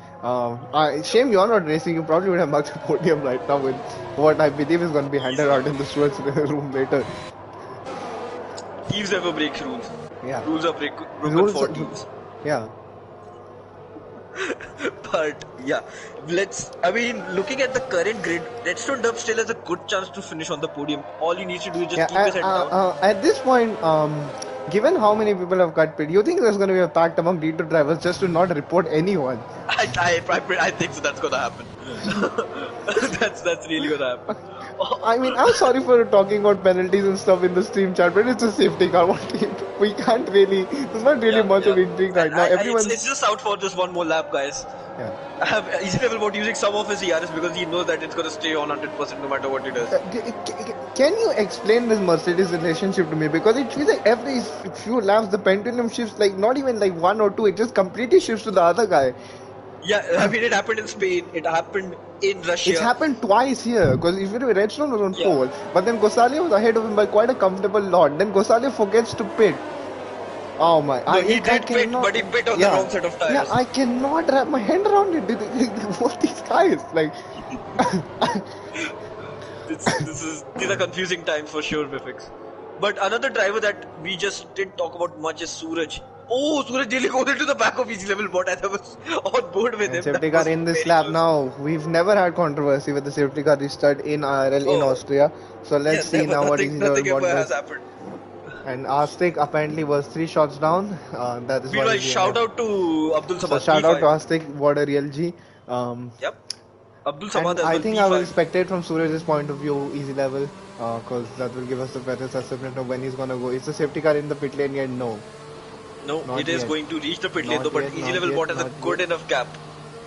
Shame you're not racing. You probably would have marked the podium right now with what I believe is going to be handed out in the stewards' room later. Thieves never break rules. Yeah. Rules are broken Rules for are- thieves. Yeah. But yeah, looking at the current grid, Redstone Dub still has a good chance to finish on the podium. All he needs to do is just keep his head down. At this point, given how many people have cut pit, you think there's going to be a pact among D2 drivers just to not report anyone? I think so. That's gonna happen. that's really gonna happen. I mean, I'm sorry for talking about penalties and stuff in the stream chat, but it's a safety car. We can't really. There's not really much of intrigue right now. Everyone's. It's just out for just one more lap, guys. Yeah. Easy level bot using some of his ERS because he knows that it's gonna stay on 100% no matter what he does. Can you explain this Mercedes relationship to me? Because it feels like every few laps the pendulum shifts, like not even like one or two, it just completely shifts to the other guy. Yeah, I mean, it happened in Spain, it happened in Russia. It's happened twice here, because if you know, Redstone was on pole, but then Gosalia was ahead of him by quite a comfortable lot. Then Gosalia forgets to pit. Oh my! No, he did pit, but he pit on the wrong set of tires. Yeah, I cannot wrap my hand around it. What these guys like? These are confusing times for sure, Vifix. But another driver that we just didn't talk about much is Suraj. Oh, Suraj nearly goes into the back of easy level bot. I was on board with him. Safety car in this lap now. We've never had controversy with the safety car restart in IRL in Austria. So let's see now what easy level bot has does. happened. And Aztec apparently was 3 shots down. That is Meanwhile, shout out to Abdul Samad. So shout out to Aztec, what a real G. Yep. Abdul And Samad as I well. think I will spectate from Suraj's point of view, easy level, because that will give us the better assessment of when he's gonna go. Is the safety car in the pit lane yet? No. No, Not it is yet. going to reach the pit lane Not though, but yet, easy not level yet, bot has a not good yet. enough gap.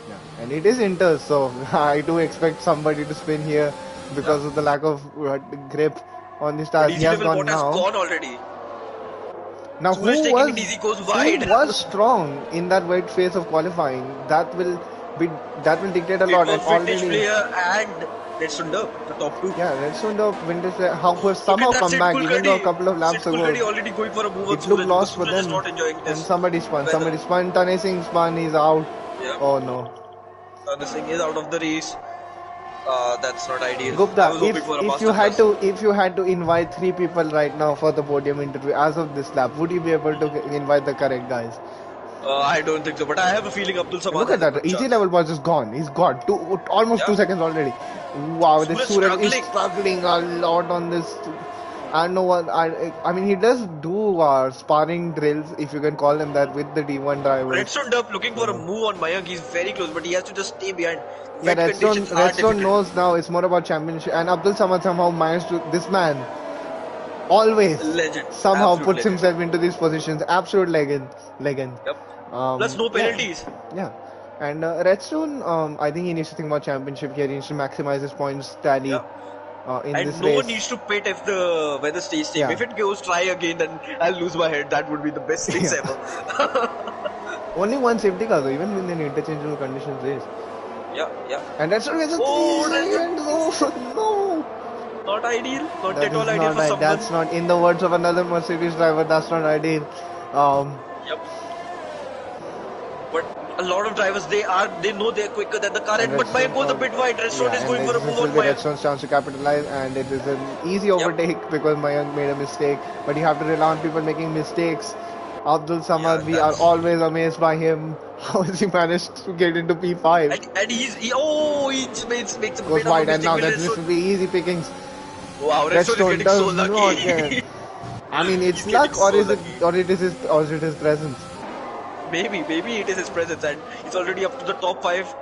Yeah. And it is Inter, so I do expect somebody to spin here because of the lack of grip on the But stars. He easy has level gone bot has now. gone already. Now Suraj who taking it easy goes wide. was strong in that wet phase of qualifying? That will dictate a It lot. was And Vintage already, player and Redstone Dub, the top two. yeah, Redstone the vintage how was somehow Look at that come back Sid even though a Kulkarni. couple of laps Sid ago. Kulkarni already going for a move on It Suraj looked because lost for Suraj is them. not enjoying And this. somebody spun. weather. Somebody spun. Tane Singh spun. He's out. Yeah. Oh no. This thing is out of the race. That's not ideal. I Gupta, was hoping for a if you had masterclass. to invite three people right now for the podium interview as of this lap, would you be able to invite the correct guys? I don't think so, but I have a feeling Abdul Samad Look at has a that. good Easy chance. level was just gone. He's gone. Almost Yeah. 2 seconds already. Wow, this Suraj Suraj is struggling. struggling a lot on this. I know what I mean. He does do sparring drills, if you can call them that, with the D1 drivers. Redstone Dub looking for a So move on Mayank. He's very close, but he has to just stay behind. yeah, Wet conditions are Redstone difficult. knows now. It's more about championship. And Abdul Samad somehow managed to. This man always Legend. somehow Absolute puts legend. himself into these positions. Absolute legend. Legend. Yep. Plus no Yeah, penalties. yeah. And Redstone, I think he needs to think about championship here. He needs to maximize his points tally Yep. in this And no one race. needs to pit if the weather stays same. Yeah. If it goes try again, then I'll lose my head. That would be the best race Yeah. ever. Only one safety car though, even in an interchangeable conditions race. Yeah, yeah. And Redstone gets a Oh, 3 seconds. Oh no. Not ideal. Not That at all is ideal not for someone. that's not, in the words of another Mercedes driver, that's not ideal. Yep. But a lot of drivers, they know they're quicker than the car, And but Mayank Redstone, goes a bit wide. Redstone is and going for a this move will on be Mayank. Redstone's chance to capitalize, and it is an easy overtake because Mayank made a mistake. But you have to rely on people making mistakes. Abdul Samad, Yeah, we are that's always amazed by him. How has he managed to get into P5? and he just makes a Goes bit of a wide, and mistake now with this Redstone. will be easy pickings. Wow, Redstone is Redstone getting so does not get. lucky. I mean, He's it's getting luck, or so is it, lucky. or is it his presence? Maybe it is his presence, and he's already up to the top 5.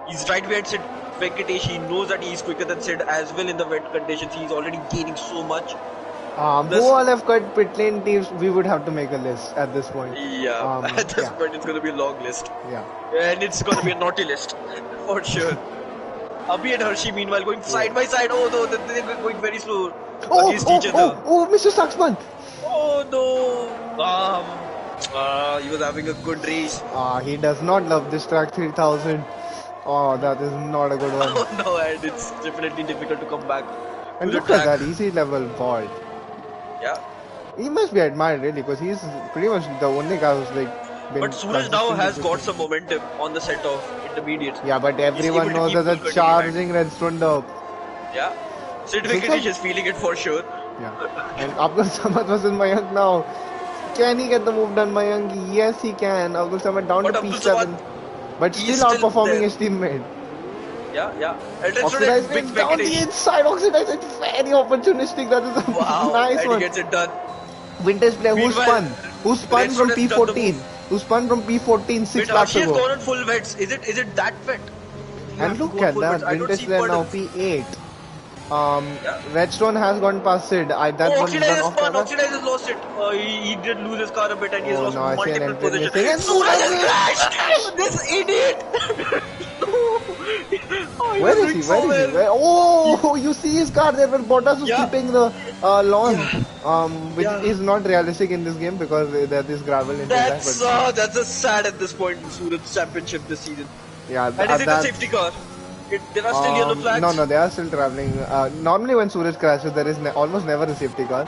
He's right behind Sid Venkatesh. He knows that he's quicker than Sid as well in the wet conditions. He's already gaining so much. Who Plus, all have cut pit lane teams? We would have to make a list at this point. yeah, at this Yeah, point it's going to be a long list. yeah. And it's going to be a naughty list, for sure. Abhi and Hershey, meanwhile, going side by side. Oh no, they're going very slow against each other. Mr. Saxman! Oh no! He was having a good race. He does not love this track 3000. Oh, that is not a good one. Oh no, and it's definitely difficult to come back And to the look at track. that easy level vault. Yeah. He must be admired really, because he's pretty much the only guy who's like been But Suraj now consistently has got pushing. some momentum on the set of intermediates. Yeah, but He's everyone able to knows keep there's full a control behind. charging Redstone dub. Yeah. Sid So Venkatesh is feeling it for sure. Yeah. And Abdul Samad versus Mayank now. Can he get the move done, Mayank? Yes, he can. Abdul Samad down But to Abdul P7. Samad, But he's still still outperforming there. his teammate. Yeah, yeah. And Redstone Oxidized Big is down the Venkatesh. inside. Oxidized is very opportunistic. That is a Wow. nice And one. he gets it done. Vintage player who Meanwhile, spun? Who spun Redstone from has done the P14? move. Who spun from P14 6 Wait, laps Hershey has ago? gone on full wets. Is it that wet? You have And to look go on at full that. wets. I don't Vintage see player now puddles. P8. Yeah. Redstone has gone past Sid. That Oh, one is Oxidize done has off spun. camera. Oxidize has lost it. He did lose his car a bit and he's Oh lost no, I see an multiple entry positions. missing. And Suraj has Suraj crashed! This idiot! No! Oh, he Where was is he? doing Where so is he? well. Oh, you see his car there, but Bottas was Yeah. keeping the lawn, which Yeah. is not realistic in this game because there is gravel in there. That's a sad at this point in Surat's championship this season. Yeah, And is it a safety car? There are still yellow flags. no, they are still traveling. Normally, when Suraj crashes, there is almost never a safety car.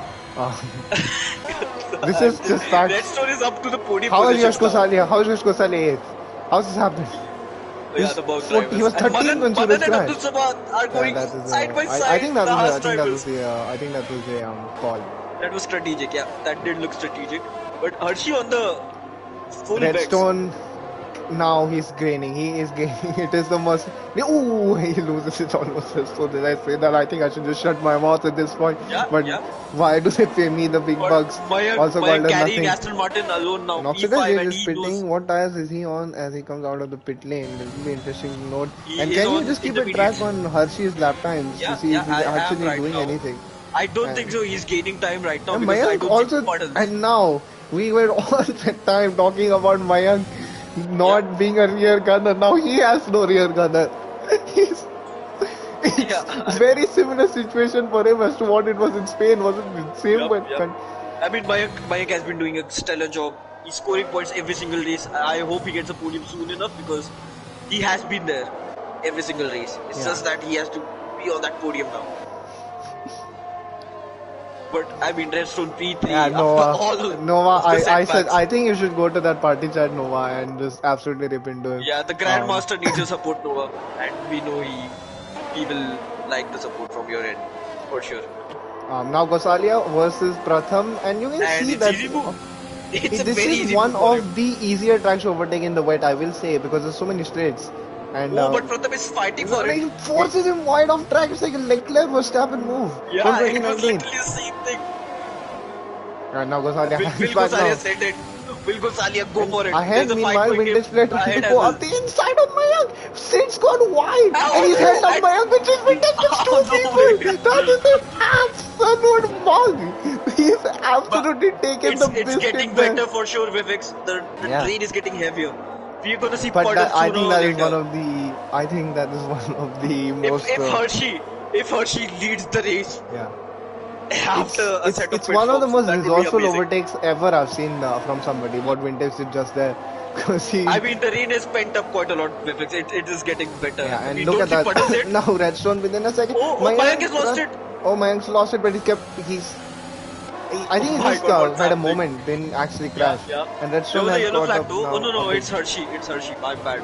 This is just fact. Redstone is up to the podium How is positions Yash now. Kosali? How is Yash Kosali 8th? How's this happened? Yeah, the bug drivers. He was And 13 when Madan Suraj and Abdul crashed. Samad are going That is, side by side. I think that the was, Haas drivers. I think that was the call. That was strategic, yeah. That did look strategic. But Hershey on the full Redstone, now he's gaining. He is gaining. It is the most. Ooh, he loses it almost. So did I say that? I think I should just shut my mouth at this point. Yeah, But yeah. why do they pay me the big bucks? Also called as carrying nothing. Aston Martin alone now. Noxidus P5 and is he pitting. knows What tires is he on as he comes out of the pit lane? This will be interesting to note. he And is can you on just keep a track intermediates. on Hershey's lap times Yeah, to see yeah, if he's I am actually right doing now. anything? I don't And- think so. He's gaining time right now And because I Mayank don't also, see puddles. and now we were all the time talking about Mayank not being a rear gunner. Now he has no rear gunner. It's very similar situation for him as to what it was in Spain. Was it the same? Yup, But yup. I mean, Mayank has been doing a stellar job. He's scoring points every single race. I hope he gets a podium soon enough because he has been there every single race. It's just that he has to be on that podium now. But I mean, Redstone P3 yeah, after Nova, all Nova. of the I said setbacks. I think you should go to that party chat, Nova, and just absolutely rip into him. Yeah, the Grandmaster needs your support, Nova, and we know he will like the support from your end for sure. Now Gosalia versus Pratham, and you can And see it's that easy move. It's a this very is easy one move for him. of the easier tracks to overtake in the wet, I will say, because there's so many straights. And Oh, but Pratham is fighting for it. he forces him wide off track. It's like a leg Verstappen move from Yeah, it was 2019. literally the same thing. And now Gosalia hands Will back Gosalia now. said it. Will Gosalia go And for it? ahead, There's a fight meanwhile, going Vintage player trying to ahead go as well. up the inside of Mayank. Sid's gone wide, and he's held Ow! up Mayank, which is Vintage with two Oh, no people. way. That is an absolute mug. He's But absolutely taken the it's biscuit getting there. better for sure, Vivix. The Yeah. train is getting heavier. We're gonna see But puddles I sooner think or that is later. one of the. I think that is one of the If most. if Hershey leads the race Yeah. after a set of It's pit one of the stops, most that would be resourceful amazing. overtakes ever I've seen from somebody. What Vintage did just there, because he. I mean, the rain is pent up quite a lot, Vivix. It is getting better. Yeah, and We look don't at see puddles that. yet. Now Redstone within a second. Oh, Mayank has lost it. Oh, Mayank's lost it, but I think he Oh my just God, what's had a happening? moment, didn't actually Yeah, crash. yeah. And There Redstone was a has yellow caught flag up too. Oh now. no, no, a bit. it's Hershey. It's Hershey. My bad.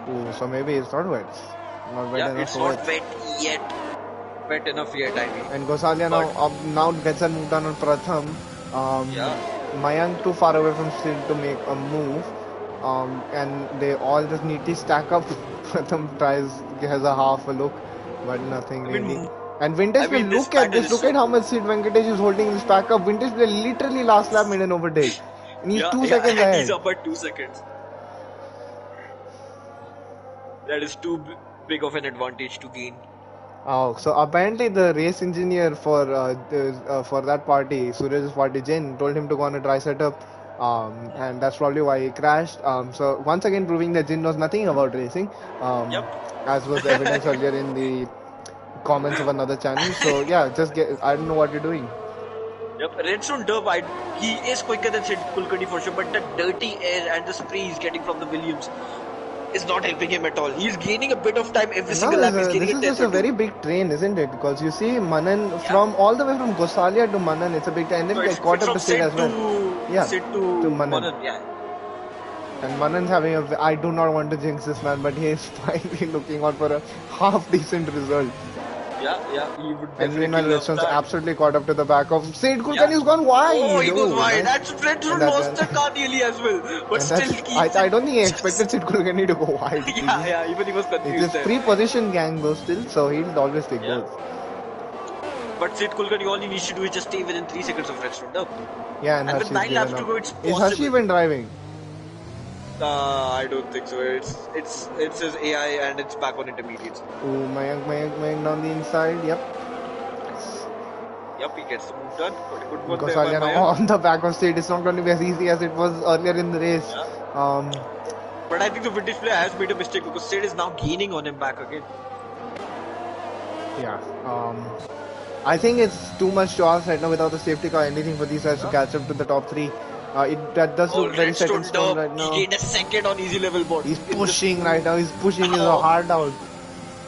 Ooh, so maybe it's not wet. Not wet Yeah, enough it's for not wet. wet yet. Wet enough yet, I mean. And Gosalia now gets a move done on Pratham. Yeah. Mayank too far away from Sid to make a move. And they all just neatly stack up. Pratham has a half a look, but nothing I really. mean, And Vintage Play, this look at battle this. is Look so at how good. much Sid Venkatesh is holding this pack up. Vintage Play literally last lap made an overtake. And he's 2 Yeah, seconds and he's ahead. up at 2 seconds. That is too big of an advantage to gain. Oh, so apparently the race engineer for that party, Suraj's party, Jin, told him to go on a dry setup, and that's probably why he crashed. So once again proving that Jin knows nothing about racing, Yep. as was evidence earlier in the comments of another channel. So yeah, I don't know what you're doing. Yep. Redstone Derp, he is quicker than Sid Kulkarni for sure, but the dirty air and the spray he's getting from the Williams is not helping him at all. He's gaining a bit of time every single lap. He's This gaining is a just tenth a or two. very big train, isn't it? Because you see Manan from all the way from Gosalia to Manan, it's a big train. And then So they it's caught up from to Sid Sid as well. to Yeah, Sid to Manan. Manan. Yeah. And Manan's having I do not want to jinx this man, but he is finally looking out for a half decent result. Yeah, he would And definitely meanwhile, love Redstone's that. absolutely caught up to the back of Sid Kulkarni, who's gone wide. Oh, he goes wide. Nice. That's Redstone And lost the car nearly as well, but still keeps I it. don't think he expected Sid Kulkarni to go wide. Yeah, even he was It confused is there. free position gang though still, so he'll always take those. But Sid Kulkarni, all he needs to do is just stay within 3 seconds of Redstone. No. Yeah, and And with Harshi's 9 laps given to up. go, it's Is Harshi possible. even driving? I don't think so. It's his AI and it's back on intermediates. Oh, Mayank down the inside. Yep. Yep, he gets the move done. Good one there Gosalia by now Mayank. on the back of Sid. It's not going to be as easy as it was earlier in the race. Yeah. But I think the vintage player has made a mistake because Sid is now gaining on him back again. Yeah. I think it's too much to ask right now without the safety car, anything for these guys to catch up to the top three. That does look very set in stone right now. He gained a second on easy level board. He's pushing right now. He's pushing his heart out.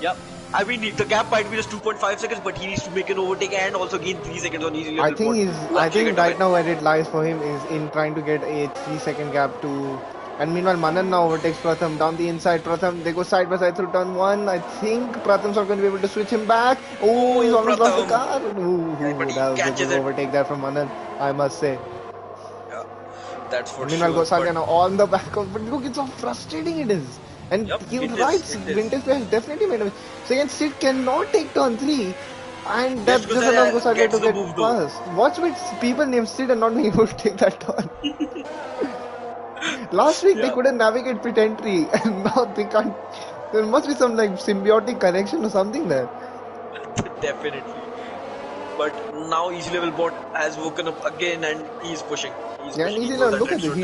Yep. I mean, the gap might be just 2.5 seconds, but he needs to make an overtake and also gain 3 seconds on easy level board. I think right now where it lies for him is in trying to get a 3-second gap to. And meanwhile, Manan now overtakes Pratham down the inside. Pratham, they go side by side through turn 1. I think Pratham's not going to be able to switch him back. Oh, he's almost lost the car. Ooh, that was a good overtake there from Manan, I must say. Yeah, that's for meanwhile, sure. Gosalia now on the back of. But look, it's so frustrating it is. And you're right, Vintage Player has definitely made a mistake. So again, Sid cannot take turn 3. And that just allows Gosalia to get past. Watch with people named Sid and not being able to take that turn. Last week they couldn't navigate pit entry, and now they can't. There must be some like symbiotic connection or something there. Definitely. But now easy level bot has woken up again and he's pushing. And easy level, look at this.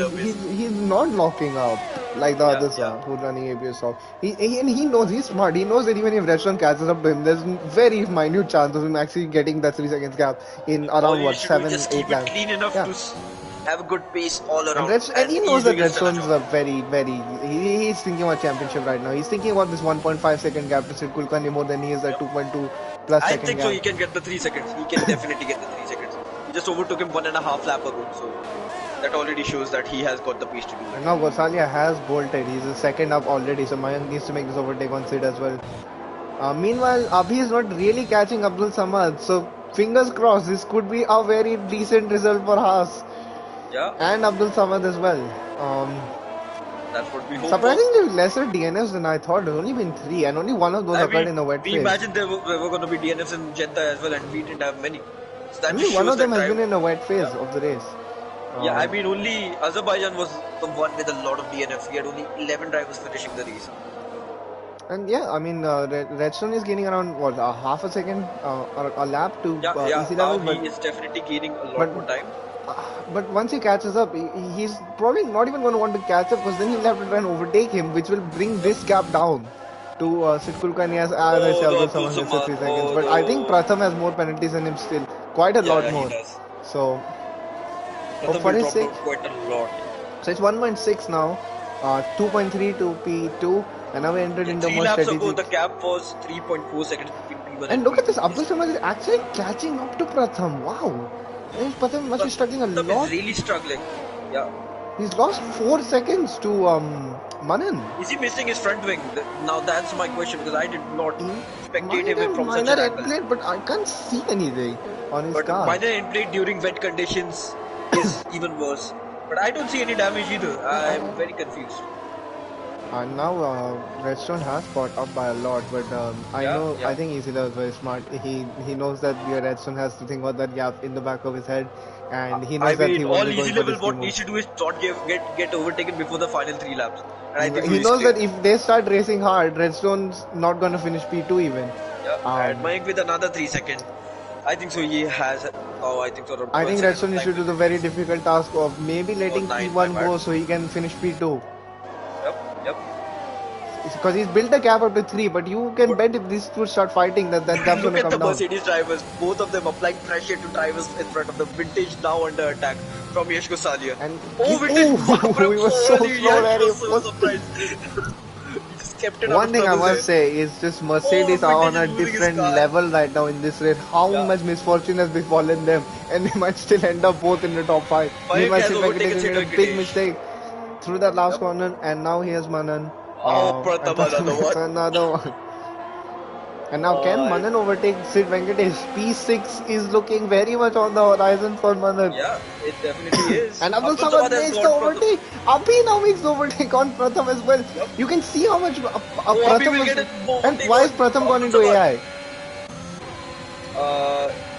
He's not locking up like the others are who are running ABS off. He knows he's smart. He knows that even if Redstone catches up to him, there's very minute chance of him actually getting that 3 seconds gap in around 7-8 laps. Clean enough to have a good pace all around. And he knows that Redstone's a very, he's thinking about championship right now. He's thinking about this 1.5 second gap to Sid Kulkarni more than he is at 2.2 plus second gap. I think so. He can get the 3 seconds. He can definitely get the 3 seconds. He just overtook him 1.5 lap ago. So that already shows that he has got the pace to do it. And now Gosalia has bolted. He's a second up already. So Mayank needs to make this overtake on Sid as well. Meanwhile, Abhi is not really catching Abdul Samad, so fingers crossed, this could be a very decent result for Haas Yeah, and Abdul Samad as well. that's what we hope for. Surprisingly lesser DNFs than I thought. There's only been 3, and only one of those I occurred mean, in a wet we phase. imagined there were going to be DNFs in Jeddah as well, and we didn't have many. So that Only just one shows of them that has drive. been in a wet phase Yeah. of the race. Yeah, I mean, only Azerbaijan was the one with a lot of DNFs. We had only 11 drivers finishing the race. And yeah, I mean, Redstone is gaining around what, half a second or a lap to Yeah, yeah. easy Now level, he is definitely gaining a but lot more time. but once he catches up, he's probably not even going to want to catch up because then he'll have to try and overtake him, which will bring this gap down to Sid Kulkarni as I say, Oh, the Abdul Abdul Samad gets the Samad. 3 seconds. Oh, But I think the. Pratham has more penalties than him still, quite a Yeah, lot yeah, he more. does. So hope Pratham for will his drop sake. down quite a lot. So it's 1.6 now, 2.3 to P2, and now we entered Yeah, into three more laps ago, strategic. the gap was 3.4 seconds between P1 And and look at P2. this, Abdul Samad is actually catching up to Pratham. Wow. And Pratham must be struggling a Pratham is lot. really struggling. Yeah. He's lost 4 seconds to Manan. Is he missing his front wing? Now that's my question because I did not spectate Might him have from such minor an end angle. plate, but I can't see anything on his But car. minor end plate during wet conditions is even worse. But I don't see any damage either. I'm very confused. And now Redstone has caught up by a lot, but Yeah, I yeah. think Isila is very smart. He knows that Redstone has to think about that gap in the back of his head, and he I knows that mean, he won't all be easy going for level, risky what moves. needs to do is not get overtaken before the final 3 laps. And I think so He he's knows clear. that if they start racing hard, Redstone's not going to finish P2 even. Yeah, and Mike with another 3 seconds. I think so he has. Oh, I think so around I 12 think seconds of Redstone needs time to to do the finish. very difficult task of maybe Or letting 9, my P1 bad. go so he can finish P2. Yep, yep. Because he's built a gap up to 3, but you can But bet if these two start fighting that gap's look gonna at the come down. Mercedes drivers. Both of them applying pressure to drivers in front of the Vintage now under attack from Yash Gosalia. And Oh, Vintage! he was so Holy, slow Yash there. He was so was surprised. He just kept it out One of thing I trouble there. must say is just Oh, Mercedes are Vintage on is a losing his different car. level right now in this race. How Yeah. much misfortune has befallen them, and they might still end up both in the top 5. Mike Meanwhile, has Sid Venkatesh overtaken has Sid made a big Venkatesh. mistake through that last Yep. corner, and now he has Manan. Oh, And Pratham Pratham another has one. another one. And now can Uh, Manan overtake Sid Venkatesh? P6 is looking very much on the horizon for Manan. yeah, it definitely is. And Abdul Abdul Samad Samad has makes the got Pratham. overtake. Abhi now makes the overtake on Pratham as well. Yep. You can see how much Oh, Abhi Pratham will was. get an And overtake why is on Pratham gone Abdul into Samad. AI?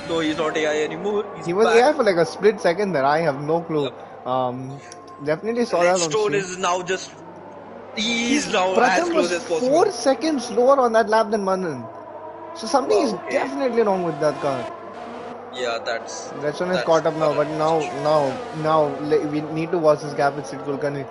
No, he's not AI anymore. He's He was back. AI for like a split second there. I have no clue. Yep. Definitely saw that on Redstone stream. is now just. He's now as Pratham was close as possible. 4 seconds slower on that lap than Manan. So something is Wow, okay. definitely wrong with that car. Yeah, that's. Redstone is That's caught up now, not but an issue. now we need to watch this gap with Sid Kulkarni.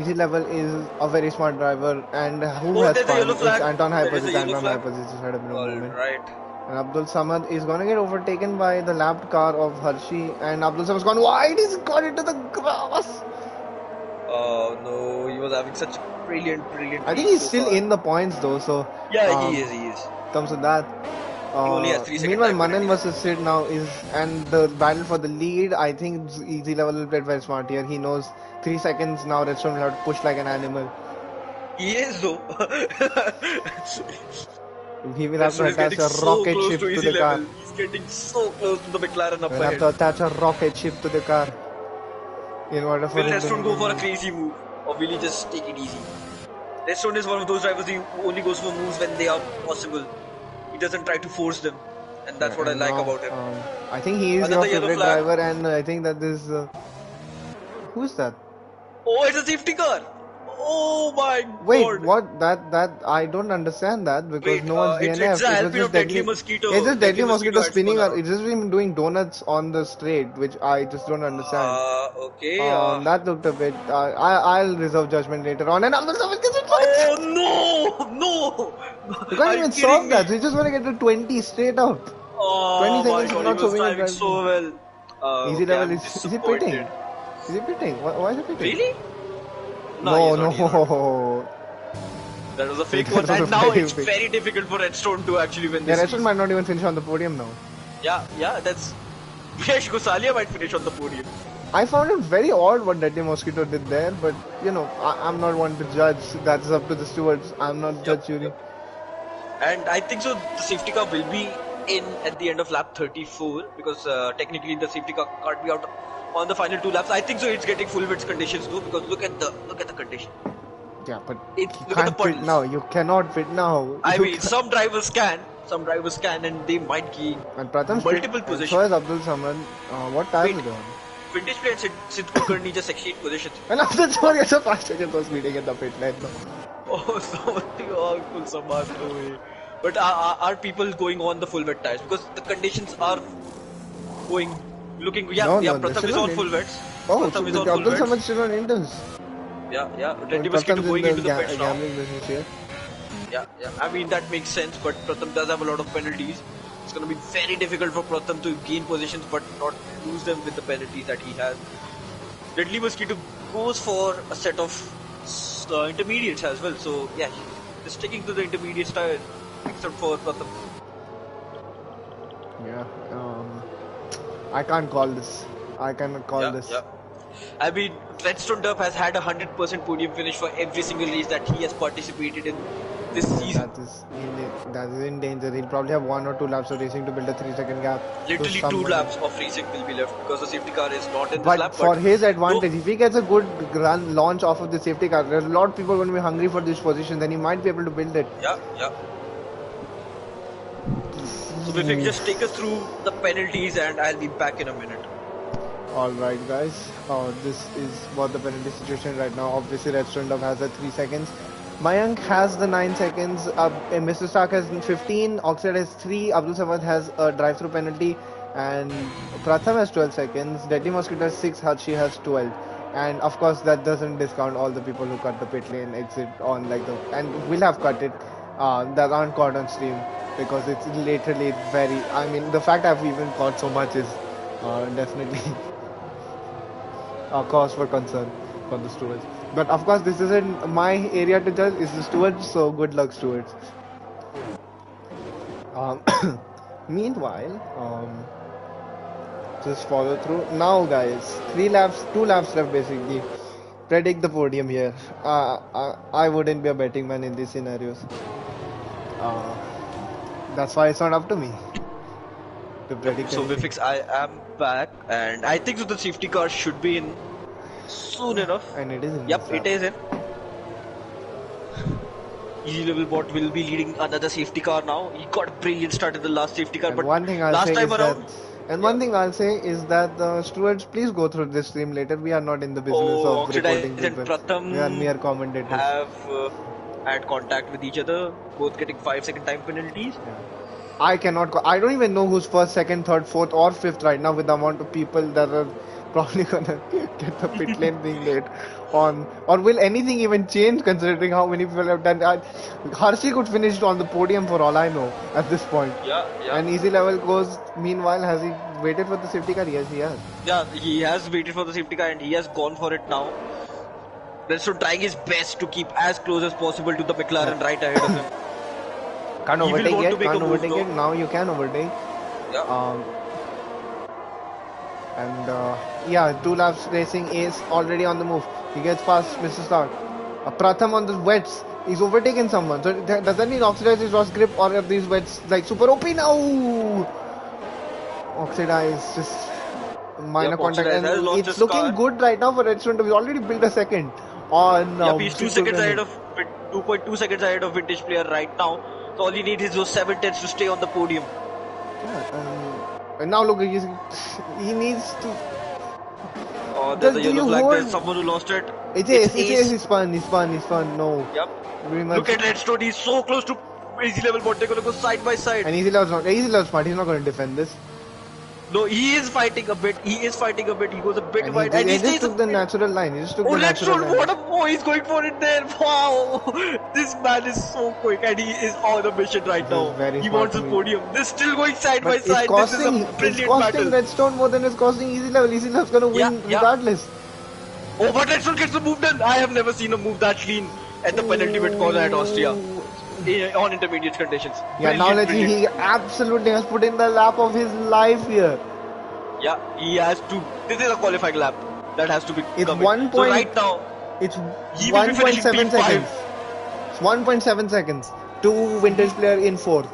Easy level is a very smart driver, and who Oh, has there's a yellow fun? It's flag. Anton There is Hypers. a It's yellow Anton flag. Hypers. It's just had a bit of a moment. Alright. And Abdul Samad is gonna get overtaken by the lapped car of Hershey, and Abdul Samad's gone wide. He's got into the grass. Oh no, he was having such brilliant I think pace he's so still far. in the points though, so Yeah, he is. comes with that. He only has 3 second Meanwhile, time Manan penalty. versus Sid now is, and the battle for the lead. I think Easy Level will play very smart here. He knows 3 seconds now. Redstone will have to push like an animal. He is though. He will have to Redstone is attach getting a so rocket close ship to to easy the car. level. He's getting so close to the McLaren up He will have ahead. to attach a rocket ship to the car in order for Will him to Redstone make a go for a move. crazy move, or will he just take it easy? Redstone is one of those drivers who only goes for moves when they are possible. He doesn't try to force them, and that's what I And like now, about him. I think he is your Another yellow favorite flag. driver, and I think that this. Who's that? Oh, it's a safety car. Oh my Wait, god. what? That I don't understand that because Wait, no one's it's DNF'd. a It was Alpine just of Deadly deadly. Mosquito. It's just deadly mosquito had spun spinning. around. It's just been doing donuts on the straight, which I just don't understand. Okay. That looked a bit. I'll reserve judgment later on. And Abdul Samad gets it Oh right. no! No! You can't Are you even kidding solve that. me? So he's just gonna get to 20 straight up. 20 Oh my seconds is god, he not so was being a driving driver. so well. Easy Okay, level I'm is he pitting? disappointed. Is he pitting? Why is he pitting? Really? No, No, he's not. He's not. no. That was a fake That one, was a and now very it's big- very difficult for Redstone to actually win Yeah, this Redstone race. might not even finish on the podium now. Yeah, that's. Yash Gosalia might finish on the podium. I found it very odd what Deadly Mosquito did there, but I'm not one to judge. That's up to the stewards. I'm not judge jury. And I think so the safety car will be in at the end of lap 34 because technically the safety car can't be out on the final 2 laps. I think so it's getting full wets conditions though because look at the condition. Yeah, but you Look at the can't fit puddles. now. You cannot fit now. I You mean can some drivers can and they might gain And Pratham's fit, multiple and so positions. is Abdul Samad. What tires Wait, are they on? vintage play and Sid Kulkarni just exchanged positions. And Abdul Samad gets a 5 seconds was leading in the pit lane. Oh, somebody, oh, cool, Samad, no way. But are people going on the full wet tires? Because the conditions are looking, No, they're Pratham is still on on full wets. Oh, so Pratham is on full Abdul wets. Samad still on Indus. Yeah. Well, Reddy Mosquito Pratham's in going into the pits now. gambling business here. Yeah. I mean, that makes sense, but Pratham does have a lot of penalties. It's going to be very difficult for Pratham to gain positions but not lose them with the penalties that he has. Reddy Mosquito goes for a set of intermediates as well, so yeah, he's sticking to the intermediate style except for Pratham. Yeah, I can't call this. I cannot call this. Yeah. I mean, Redstone Derp has had 100% podium finish for every single race that he has participated in this season. That is in danger. He'll probably have 1 or 2 laps of racing to build a 3-second gap. Literally 2 laps of racing will be left because the safety car is not in this But lap. for his advantage, if he gets a good run launch off of the safety car, there's a lot of people going to be hungry for this position. Then he might be able to build it. Yeah. So if you just take us through the penalties, and I'll be back in a minute. Alright guys, this is what the penalty situation right now. Obviously Redstone Dub has the 3 seconds. Mayank has the 9 seconds, Mr. Stark has 15, Oxide has 3, Abdul Samad has a drive-through penalty, and Pratham has 12 seconds, Deadly Mosquito has 6, Hachi has 12. And of course that doesn't discount all the people who cut the pit lane exit on and will have cut it, that aren't caught on stream, because it's literally the fact I've even caught so much is definitely a cause for concern for the stewards. But of course, this isn't my area to judge, it's the stewards, so good luck, stewards. Meanwhile, just follow through. Now, guys, 2 laps left basically. Predict the podium here. I wouldn't be a betting man in these scenarios. That's why it's not up to me to predict. So Vifix, I am back, and I think so the safety car should be in soon enough. And it is in. Yep, it is in. Easy level bot will be leading another safety car now. He got a brilliant start in the last safety car, And but one thing I'll last say time is around. One thing I'll say is that the stewards, please go through this stream later. We are not in the business of reporting people. Pratham We are mere commentators. Have had contact with each other, both getting 5-second time penalties. Yeah. I don't even know who's first, second, third, fourth, or fifth right now with the amount of people that are probably gonna get the pit lane being late on. Or will anything even change considering how many people have done that? Harshi could finish on the podium for all I know at this point. Yeah. And easy level goes. Meanwhile, has he waited for the safety car? Yes, he has. Yeah, he has waited for the safety car and he has gone for it now. Redstone trying his best to keep as close as possible to the McLaren right ahead of him. Can't overtake yet. Now you can overtake. Yeah. Yeah, 2 laps racing, Ace already on the move. He gets past Mr. Stark. Pratham on the wets. He's overtaken someone. So does that mean Oxidize is lost grip, or are these wets like super OP now? Oxidize just minor contact, and it's looking good right now for Redstone. He's already built a second on. He's 2 seconds ahead of 2.2 seconds ahead of Vintage Player right now. So all you need is those 7 tenths to stay on the podium. Yeah, and now look, he needs to. Oh, there's a yellow flag. There's someone who lost it. It's Ace. He's spun. No. Yep. Look at Redstone. He's so close to easy level bot. They're gonna go side by side. And easy level's smart. He's not gonna defend this. No, he is fighting a bit. He goes a bit wide. He just took the natural line. What a boy! He's going for it there. Wow! This man is so quick and he is on a mission right now. He wants the podium. They're still going side by side. This is a brilliant battle. It's costing Redstone more than it's costing Easy Level. Easy Level's gonna win regardless. Oh, but Redstone gets the move done. I have never seen a move that clean at the penultimate corner at Austria. On intermediate conditions. Yeah, now let's see. He absolutely has put in the lap of his life here. Yeah, he has to. This is a qualifying lap that has to be. It's coming. 1. So right now, it's 1.7 seconds. It's 1.7 seconds. to vintage player in fourth.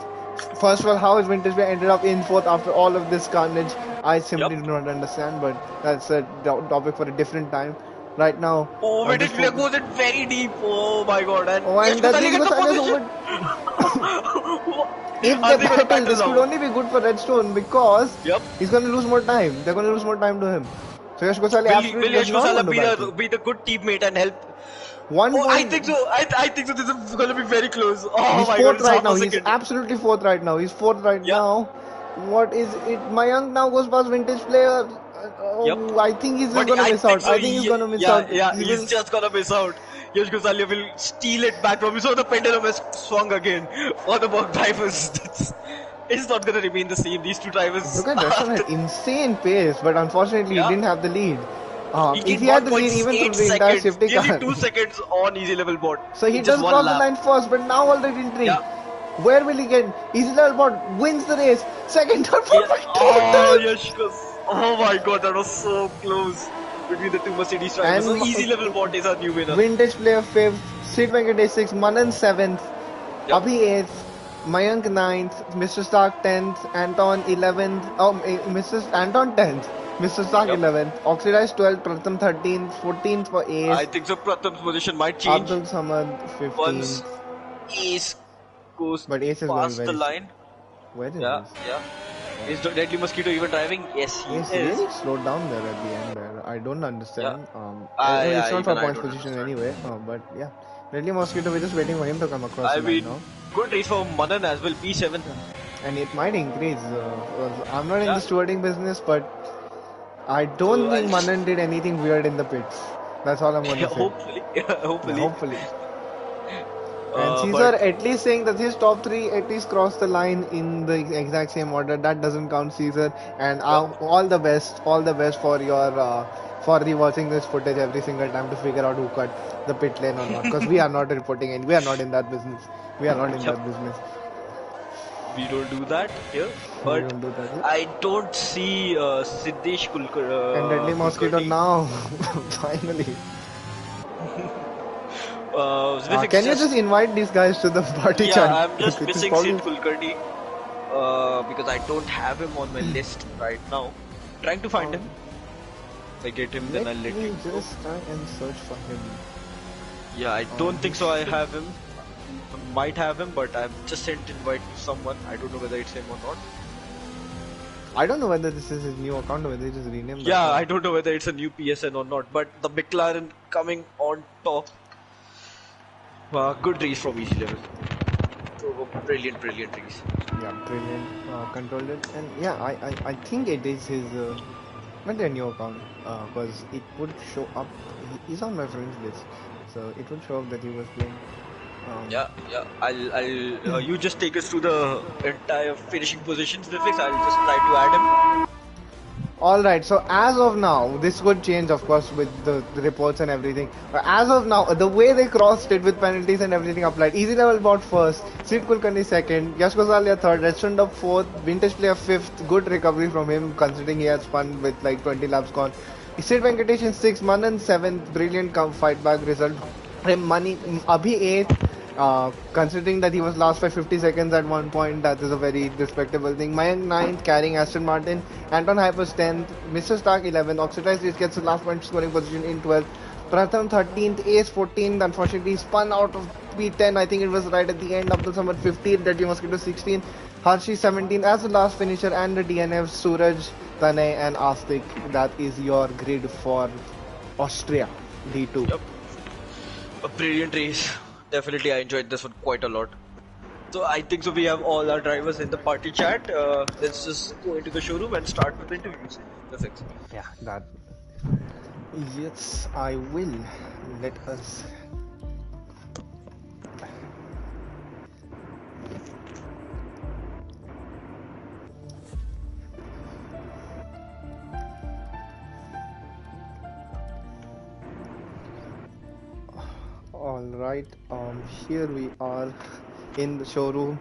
First of all, how is vintage player ended up in fourth after all of this carnage? I simply do Yep. not understand, but that's a topic for a different time. Right now, Oh, this Vintage player goes in very deep. Oh my god. And oh, Yash and that Gosali Yash gets the Gosali is position. over. If they Are they gonna battle, battle this could now? only be good for Redstone because Yep. he's going to lose more time. They're going to lose more time to him. So Yash Gosali absolutely Will does Yash not Gosala want to battle. be the good teammate and help? One Oh, I point. think so. I think so. This is gonna be very close. Oh He's my god, fourth it's right half now. a He's second. absolutely fourth right now. He's fourth right Yeah. now. What is it? Mayank now goes past vintage player. Yep. Oh, I think he's just But gonna I miss think out. so. I think he's gonna miss out. Yeah. He He's will. just gonna miss out. Yash Gosali will steal it back from him. So the pendulum has swung again for the Bug drivers. It's not gonna remain the same. These two drivers. Look at Redstone had insane pace, but unfortunately he Yeah. didn't have the lead. He If gained he had the lead even through 1.8 the entire seconds, safety nearly car, 2 seconds on easy level bot so he in just does one cross the lap. line first, but now already in three. Yeah. Where will he get? Easy level bot wins the race. Second, third, Yeah. fourth by two Oh, times. Yashkas. Oh my god, that was so close between the two Mercedes drivers. So And easy level bot is our new winner. vintage player fifth, Sid Venkatesh sixth, Manan seventh, Yep. Abhi eighth, Mayank ninth, Mr. Stark 10th, Anton 11th, Mr. Anton 10th, Mr. Stark Yep. 11th, Oxidized 12th, Pratham 13th, 14th for I Ace, think so. Pratham's position might change Abdul Samad once 15th, Ace goes but Ace is going past the very. line. Where is Yeah, Ace? yeah. Is the Deadly Mosquito even driving? Yes, he Ace is. really slowed down there at the end there. I don't Yeah. understand. I mean, it's not for Even I points don't position understand. anyway, but yeah. Deadly Mosquito, we're just waiting for him to come across I the line mean, now. good race for Manan as well. P7. And it might increase. I'm not in the Yeah. stewarding business, but I don't So think I'll just Manan did anything weird in the pits. That's all I'm gonna say. hopefully, Yeah, hopefully. hopefully. And But Caesar at least saying that his top three at least crossed the line in the exact same order. That doesn't count, Caesar. And yep. all the best for your for rewatching this footage every single time to figure out who cut the pit lane or not. Because we are not reporting and we are not in that business. We are not in Yep. that business. We don't do that here. We But don't do that. Yet. I don't see Siddesh And Deadly Mosquito Kulkarni. now, finally. Vivek Can you just invite these guys to the party yeah, chat? I'm just Which is missing probably Sid Kulkarni because I don't have him on my list right now. Trying to find him. If I get him, then I'll let me you know. just try and search for him. Yeah, I don't think so. I have him. Might have him, but I've just sent invite to someone. I don't know whether it's him or not. I don't know whether this is his new account or whether he just renamed the Yeah, account. I don't know whether it's a new PSN or not. But the McLaren coming on top. Good race from easy level. Brilliant race. Yeah, brilliant. Controlled it. And yeah, I think it is his, not a new account, because it would show up, he's on my friends list. So it would show up that he was playing. Yeah. I'll. You just take us through the entire finishing positions, Vivek. I'll just try to add him. Alright, so as of now, this could change of course with the reports and everything. But as of now, the way they crossed it with penalties and everything applied, easy level bot first, Sid Kulkarni second, Yash Gosalia third, Redstone up fourth, Vintage player fifth, good recovery from him considering he had spun with like 20 laps gone. Sid Venkatesh in sixth, Manan seventh, brilliant fight back result. Money, Abhi eighth. Considering that he was last by 50 seconds at one point, that is a very respectable thing. Mayank 9th, carrying Aston Martin. Anton Hypers 10th. Mr. Stark 11th. Oxidized Reese gets the last point scoring position in 12th. Pratham 13th. Ace 14th. Unfortunately, spun out of P10. I think it was right at the end of the summer 15th. Deadly Mosquito 16th. Harshi 17th as the last finisher. And the DNF Suraj, Tanay, and Astik. That is your grid for Austria D2. Yep. A brilliant race. Definitely, I enjoyed this one quite a lot. So I think so. We have all our drivers in the party chat. Let's just go into the showroom and start with the interviews. Perfect. Yeah, that. Yes, I will. Let us. All right. Here we are in the showroom.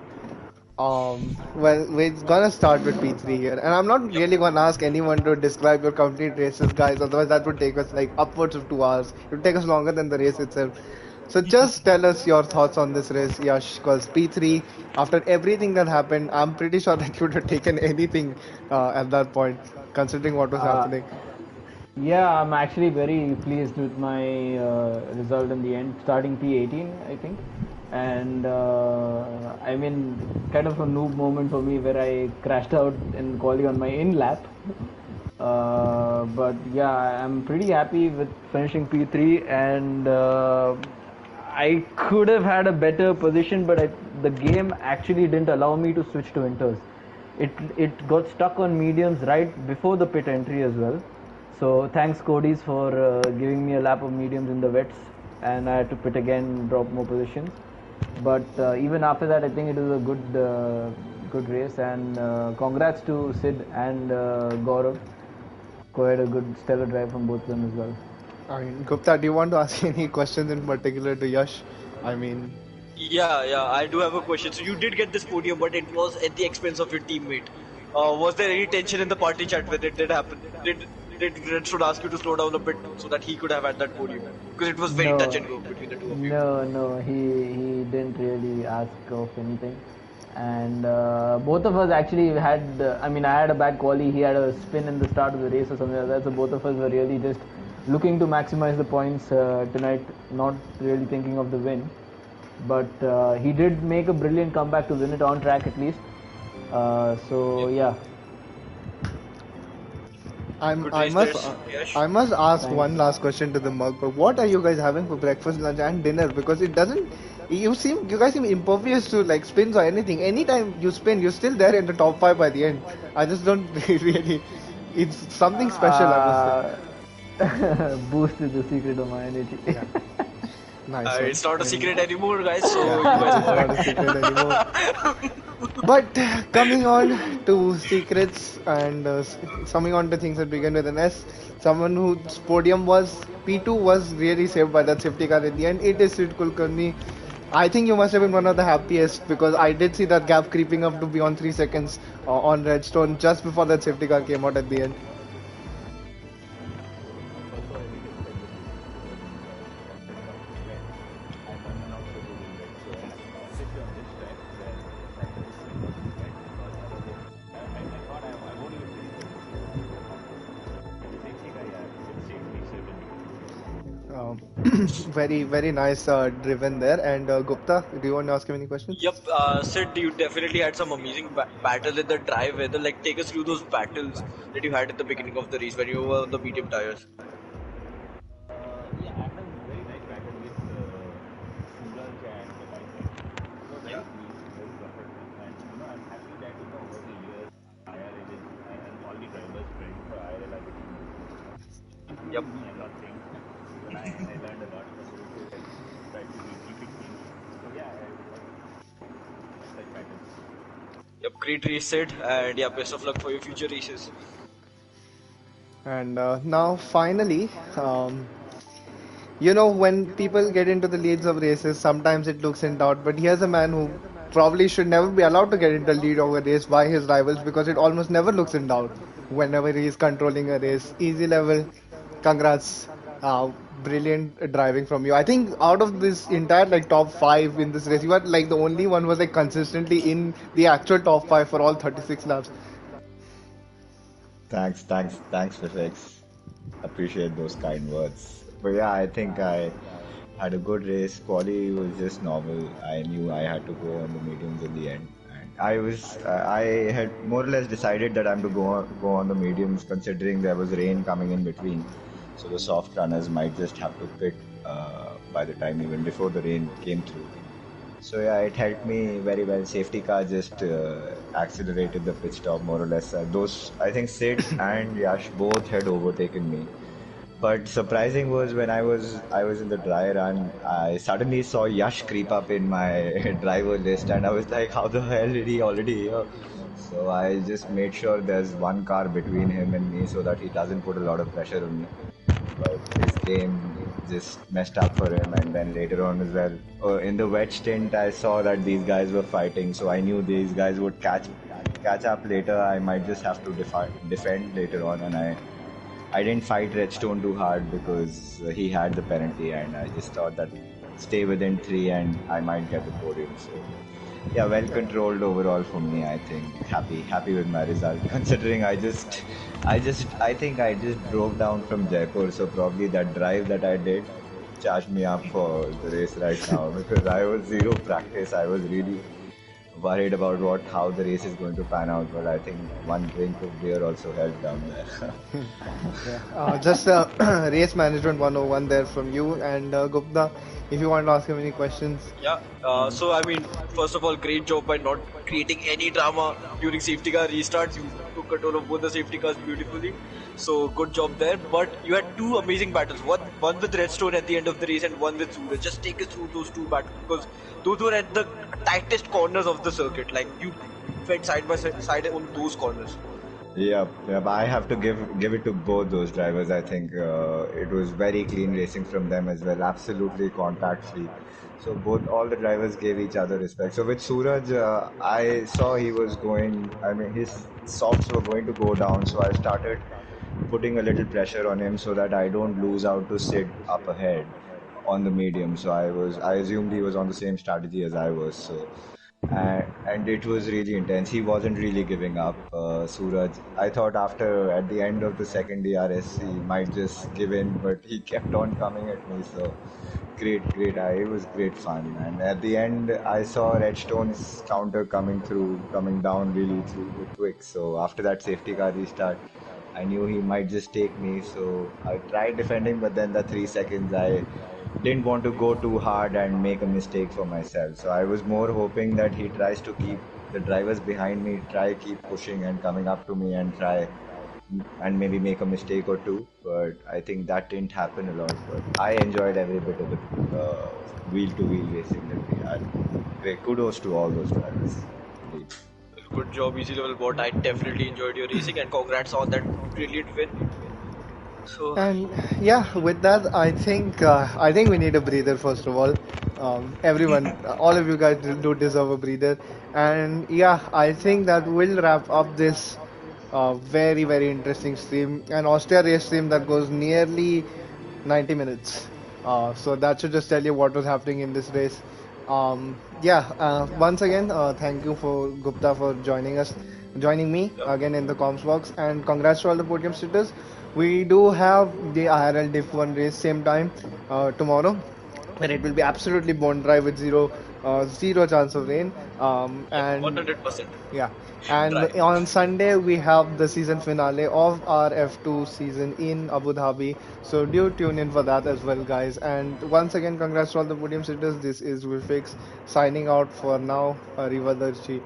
Well, we're gonna start with P3 here, and I'm not really gonna ask anyone to describe your complete races, guys. Otherwise, that would take us like upwards of 2 hours. It would take us longer than the race itself. So just tell us your thoughts on this race, Yash, because P3, after everything that happened, I'm pretty sure that you would have taken anything at that point, considering what was Uh, happening. yeah, I'm actually very pleased with my result in the end, starting P18, I think. And I mean, kind of a noob moment for me where I crashed out in quali on my in lap. But yeah, I'm pretty happy with finishing P3, and I could have had a better position, but the game actually didn't allow me to switch to inters. It got stuck on mediums right before the pit entry as well. So thanks Cody's for giving me a lap of mediums in the wets, and I had to pit again, drop more positions. But even after that, I think it was a good race, and congrats to Sid and Gaurav. Quite a good stellar drive from both of them as well. I mean, Gupta, do you want to ask any questions in particular to Yash? I mean, Yeah, I do have a question. So you did get this podium, but it was at the expense of your teammate. Was there any tension in the party chat when it did happen? Did Redstone ask you to slow down a bit so that he could have had that podium? Because it was very touch No, and go between the two of you. no, he didn't really ask of anything. And both of us actually had, I mean, I had a bad quali, he had a spin in the start of the race or something like that. So both of us were really just looking to maximize the points tonight, not really thinking of the win. But he did make a brilliant comeback to win it on track at least. So Yep. yeah, I'm Good race there, Yash. I must ask thanks. one last question to the mug. But what are you guys having for breakfast, lunch, and dinner? Because it doesn't. You guys seem impervious to like spins or anything. Anytime you spin, you're still there in the top five by the end. I just don't really. It's something special, I must say. Uh, boost is the secret of my energy. Yeah, nice one. It's not a And secret anymore, guys. So yeah, you it guys is know not a secret anymore. it. But coming on to secrets and coming on to things that begin with an S, someone whose podium was P2 was really saved by that safety car in the end. It is Sid Kulkarni. I think you must have been one of the happiest because I did see that gap creeping up to beyond 3 seconds on Redstone just before that safety car came out at the end. Um, very nice driven there. And Gupta, do you want to ask him any questions? Yep, Sid, you definitely had some amazing battle in the dry weather. Like, take us through those battles that you had at the beginning of the race when you were on the medium tires. Yeah. Yep. Yep. Great race, Sid, and yeah, best of luck for your future races. And now finally, when people get into the leads of races, sometimes it looks in doubt. But here's a man who probably should never be allowed to get into the lead of a race by his rivals because it almost never looks in doubt whenever he is controlling a race. Easy level. Congrats. Brilliant driving from you. I think out of this entire like top five in this race, you are like the only one who was like consistently in the actual top five for all 36 laps. Thanks, Vivek. Appreciate those kind words. But yeah, I think I had a good race. Quali was just normal. I knew I had to go on the mediums in the end, and I had more or less decided that I'm to go on the mediums, considering there was rain coming in between. So the soft runners might just have to pit by the time even before the rain came through. So yeah, it helped me very well. Safety car just accelerated the pit stop more or less. Those I think Sid and Yash both had overtaken me. But surprising was when I was in the dry run, I suddenly saw Yash creep up in my driver list, and I was like, how the hell did he already here? So I just made sure there's one car between him and me so that he doesn't put a lot of pressure on me. But his game just messed up for him, and then later on as well. In the wet stint, I saw that these guys were fighting, so I knew these guys would catch up later. I might just have to defend later on, and I didn't fight Redstone too hard because he had the penalty, and I just thought that stay within three, and I might get the podium. So yeah, well controlled overall for me. I think happy with my result. Considering I think I just drove down from Jaipur, so probably that drive that I did charged me up for the race right now because I was zero practice. I was really worried about what how the race is going to pan out, but I think one drink of beer also helped down there. Yeah, just race management 101 there from you and Gupta. If you want to ask him any questions, Yeah. So I mean, first of all, great job by not creating any drama during safety car restarts. You took control of both the safety cars beautifully. So good job there. But you had two amazing battles. One with Redstone at the end of the race, and one with Suraj. Just take us through those two battles because those were at the tightest corners of the circuit. Like you went side by side on those corners. Yeah, but I have to give it to both those drivers. I think it was very clean racing from them as well, absolutely contact free. So both all the drivers gave each other respect. So with Suraj, I saw he was going. I mean, his softs were going to go down. So I started putting a little pressure on him so that I don't lose out to Sid up ahead on the medium. So I assumed he was on the same strategy as I was. So and it was really intense. He wasn't really giving up, Suraj. I thought at the end of the second DRS, he might just give in, but he kept on coming at me. So great. It was great fun. And at the end, I saw Redstone's counter coming down really through the quick. So after that safety car restart, I knew he might just take me. So I tried defending, but then the 3 seconds I didn't want to go too hard and make a mistake for myself. So I was more hoping that he tries to keep the drivers behind me, try keep pushing and coming up to me and try and maybe make a mistake or two. But I think that didn't happen a lot. But I enjoyed every bit of the wheel to wheel racing that we had. Great kudos to all those drivers. Indeed. Good job, Easy Level Bot. I definitely enjoyed your racing and congrats on that brilliant win. So and yeah, with that, I think we need a breather first of all. Everyone, all of you guys do deserve a breather, and yeah, I think that will wrap up this very interesting stream, an Austria race stream that goes nearly 90 minutes. So that should just tell you what was happening in this race. Yeah, once again, thank you for Gupta for joining me again in the comms box, and congrats to all the podium sitters. We do have the IRL Diff 1 race same time tomorrow, where it will be absolutely bone dry with zero chance of rain. And 100% yeah, and dry. on Sunday we have the season finale of our F2 season in Abu Dhabi. So do tune in for that as well, guys. And once again, congrats to all the podium sitters. This is Wifix signing out for now. Arrivederci.